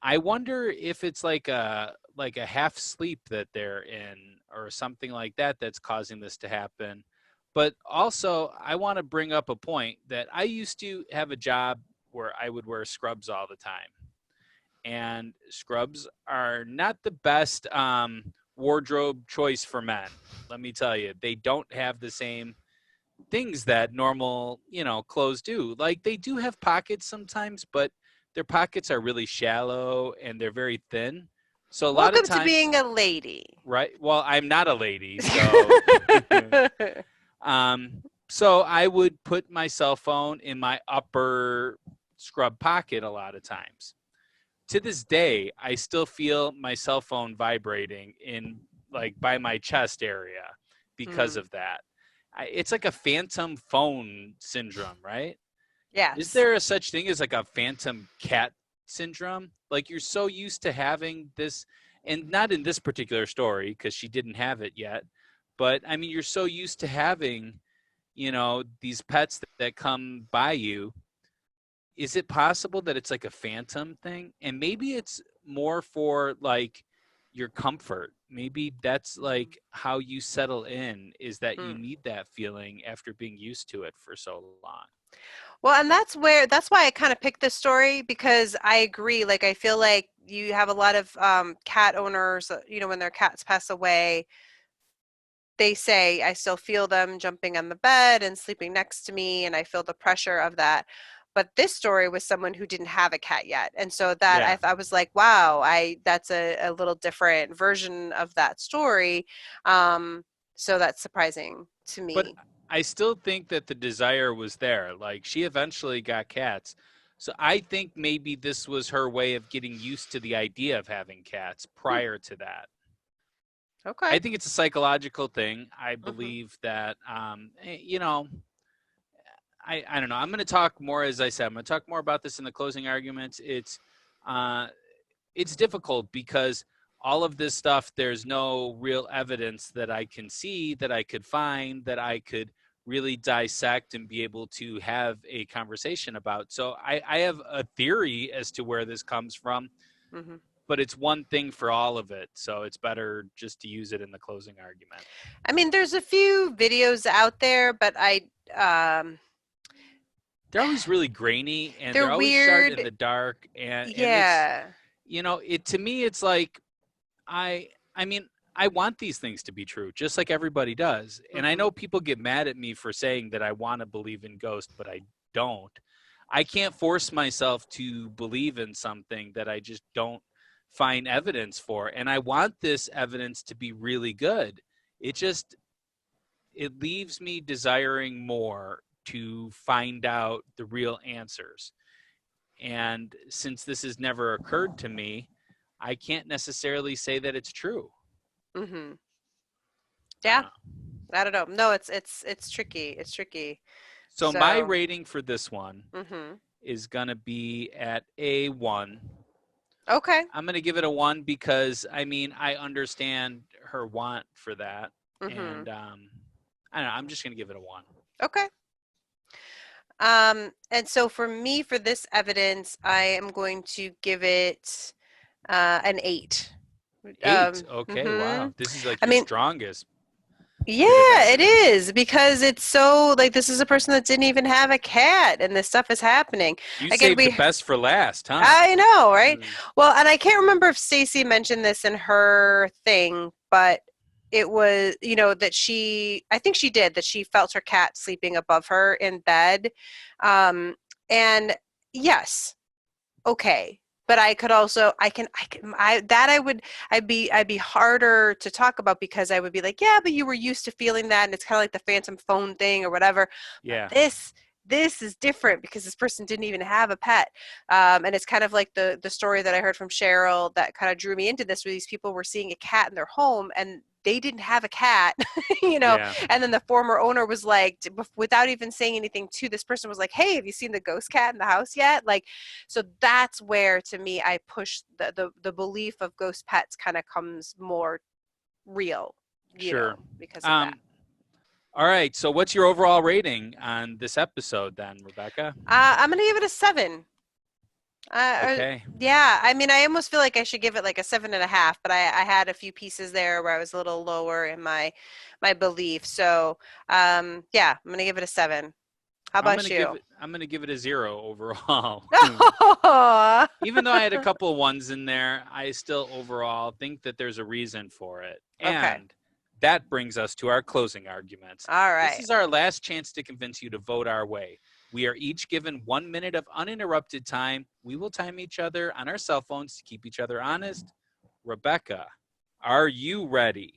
I wonder if it's like a half sleep that they're in or something like that that's causing this to happen. But also, I want to bring up a point that I used to have a job where I would wear scrubs all the time. And scrubs are not the best wardrobe choice for men. Let me tell you, they don't have the same things that normal, clothes do. Like, they do have pockets sometimes, but their pockets are really shallow and they're very thin. So a lot of Welcome to times, being a lady. right? Well, I'm not a lady, so um, so I would put my cell phone in my upper scrub pocket a lot of times. To this day, I still feel my cell phone vibrating in, like, by my chest area because Hmm. of that. It's like a phantom phone syndrome, right? Is Yes. there a such thing as like a phantom cat syndrome? Like, you're so used to having this, and not in this particular story because she didn't have it yet, but I mean, you're so used to having, these pets that come by you, is it possible that it's like a phantom thing? And maybe it's more for like your comfort. Maybe that's like how you settle in, is that you Mm. need that feeling after being used to it for so long. Well, and that's why I kind of picked this story, because I agree. Like, I feel like you have a lot of cat owners, when their cats pass away, they say, I still feel them jumping on the bed and sleeping next to me, and I feel the pressure of that. But this story was someone who didn't have a cat yet. And so that Yeah. I was like, wow, that's a little different version of that story. So that's surprising to But me. I still think that the desire was there. Like she eventually got cats. So I think maybe this was her way of getting used to the idea of having cats Hmm. prior to that. Okay. I think it's a psychological thing. I Hmm. believe that, I don't know. I'm going to talk more, as I said, I'm going to talk more about this in the closing arguments. Uh, it's difficult because all of this stuff, there's no real evidence that I can see, that I could find, that I could really dissect and be able to have a conversation about. So I have a theory as to where this comes from, Hmm. but it's one thing for all of it. So it's better just to use it in the closing argument. I mean, there's a few videos out there, but um, They're always really grainy and they're they're always shot in weird. the dark. And it's, Yeah. it to me, it's like, I mean, I want these things to be true, just like everybody does. And I Hmm. know people get mad at me for saying that I want to believe in ghosts, but I don't. I can't force myself to believe in something that I just don't find evidence for. And I want this evidence to be really good. It just it leaves me desiring more to find out the real answers. And since this has never occurred to me, I can't necessarily say that it's true. Hmm. I don't Yeah. know. I don't know. No, it's tricky. It's tricky. So my So, rating for this one hmm. is going to be at a 1. Okay. I'm going to give it a 1 because I mean, I understand her want for that. Hmm. And I don't know, I'm just going to give it a 1. Okay. And so for me, for this evidence, I am going to give it an 8. 8. Okay, Hmm. wow. This is like I your mean, strongest bit of yeah, it evidence. is, because it's so, like, this is a person that didn't even have a cat, and this stuff is happening. You Again, saved the best for last, huh? I know, right? Mm. Well, and I can't remember if Stacy mentioned this in her thing, but it was, that I think she did, that she felt her cat sleeping above her in bed. Um, and yes, okay. But I could also, that I would, I'd be harder to talk about, because I would be like, yeah, but you were used to feeling that. And it's kind of like the phantom phone thing or whatever. But Yeah, this is different, because this person didn't even have a pet. And it's kind of like the story that I heard from Cheryl that kind of drew me into this, where these people were seeing a cat in their home and they didn't have a cat, yeah, and then the former owner was like, without even saying anything to this person, was like, hey, have you seen the ghost cat in the house yet? Like, so that's where, to me, I push the belief of ghost pets kind of comes more real, sure. because of that. Um, all right. So, what's your overall rating on this episode, then, Rebecca? I'm gonna give it a 7. Okay. Yeah, I mean, I almost feel like I should give it like a 7.5, but I had a few pieces there where I was a little lower in my belief. So, yeah, I'm gonna give it a 7. How about you? I'm gonna give it a 0 overall. Aw. Even though I had a couple of ones in there, I still overall think that there's a reason for it. Okay. And that brings us to our closing arguments. All This right. is our last chance to convince you to vote our way. We are each given 1 minute of uninterrupted time. We will time each other on our cell phones to keep each other honest. Rebecca, are you ready?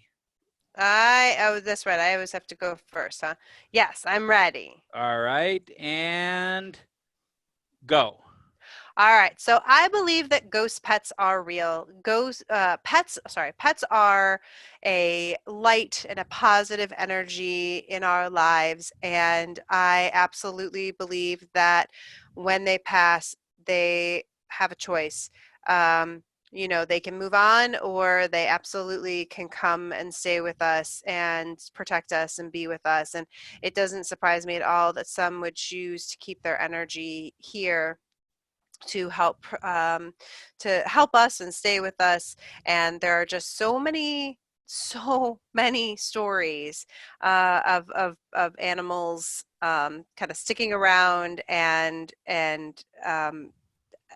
Oh, that's right. I always have to go first, huh? Yes, I'm ready. All right, and go. All right. So I believe that ghost pets are real. Pets are a light and a positive energy in our lives. And I absolutely believe that when they pass, they have a choice. They can move on, or they absolutely can come and stay with us and protect us and be with us. And it doesn't surprise me at all that some would choose to keep their energy here to help us and stay with us. And there are just so many stories of animals kind of sticking around and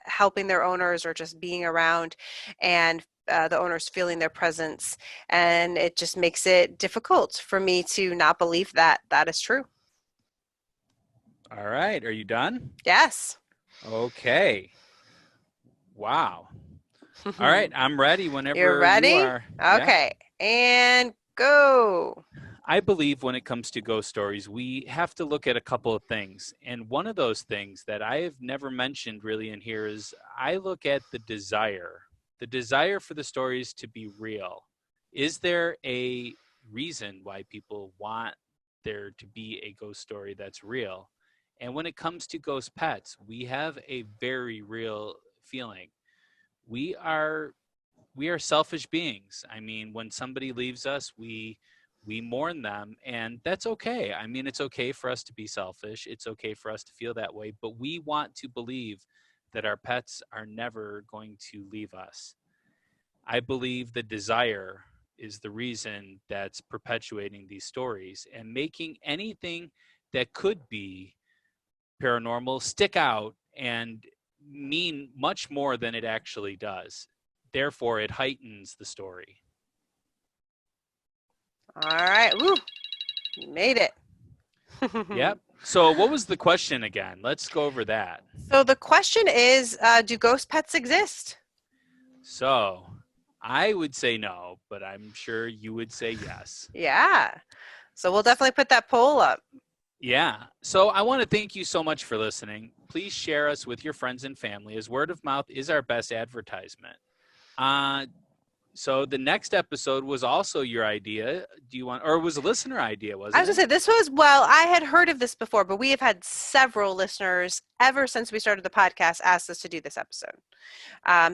helping their owners or just being around, and the owners feeling their presence. And it just makes it difficult for me to not believe that that is true. All right. Are you done? Yes. Okay. Wow. All right. I'm ready whenever You're ready? you are. Yeah. Okay. And go. I believe when it comes to ghost stories, we have to look at a couple of things. And one of those things that I have never mentioned really in here is I look at the desire for the stories to be real. Is there a reason why people want there to be a ghost story that's real? And when it comes to ghost pets, we have a very real feeling. We are selfish beings. I mean, when somebody leaves us, we mourn them, and that's okay. I mean, it's okay for us to be selfish. It's okay for us to feel that way, but we want to believe that our pets are never going to leave us. I believe the desire is the reason that's perpetuating these stories and making anything that could be paranormal stick out and mean much more than it actually does. Therefore, it heightens the story. All right. Woo. Made it. Yep. So what was the question again? Let's go over that. So the question is, do ghost pets exist? So I would say no, but I'm sure you would say yes. Yeah. So we'll definitely put that poll up. Yeah. So I want to thank you so much for listening. Please share us with your friends and family, as word of mouth is our best advertisement. So the next episode was also your idea. Do you want, or it was a listener idea, wasn't it? I was going to say, well, I had heard of this before, but we have had several listeners ever since we started the podcast ask us to do this episode.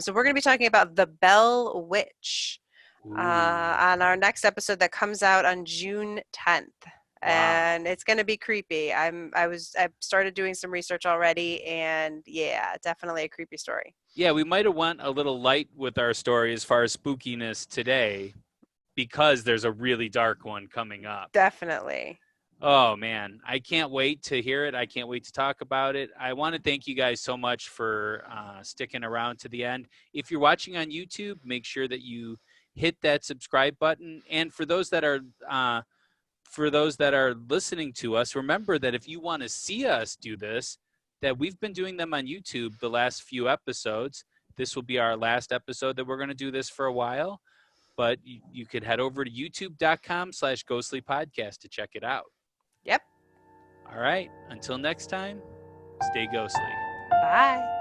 So we're going to be talking about the Bell Witch on our next episode that comes out on June 10th. Wow. And it's going to be creepy. I've started doing some research already, and yeah, definitely a creepy story. Yeah, we might have went a little light with our story as far as spookiness today because there's a really dark one coming up. Definitely. Oh, man. I can't wait to hear it. I can't wait to talk about it. I want to thank you guys so much for sticking around to the end. If you're watching on YouTube, make sure that you hit that subscribe button. And for those that are listening to us, remember that if you want to see us do this, that we've been doing them on YouTube the last few episodes. This will be our last episode that we're going to do this for a while, but you could head over to youtube.com/ghostlypodcast to check it out. Yep. All right. Until next time, stay ghostly. Bye.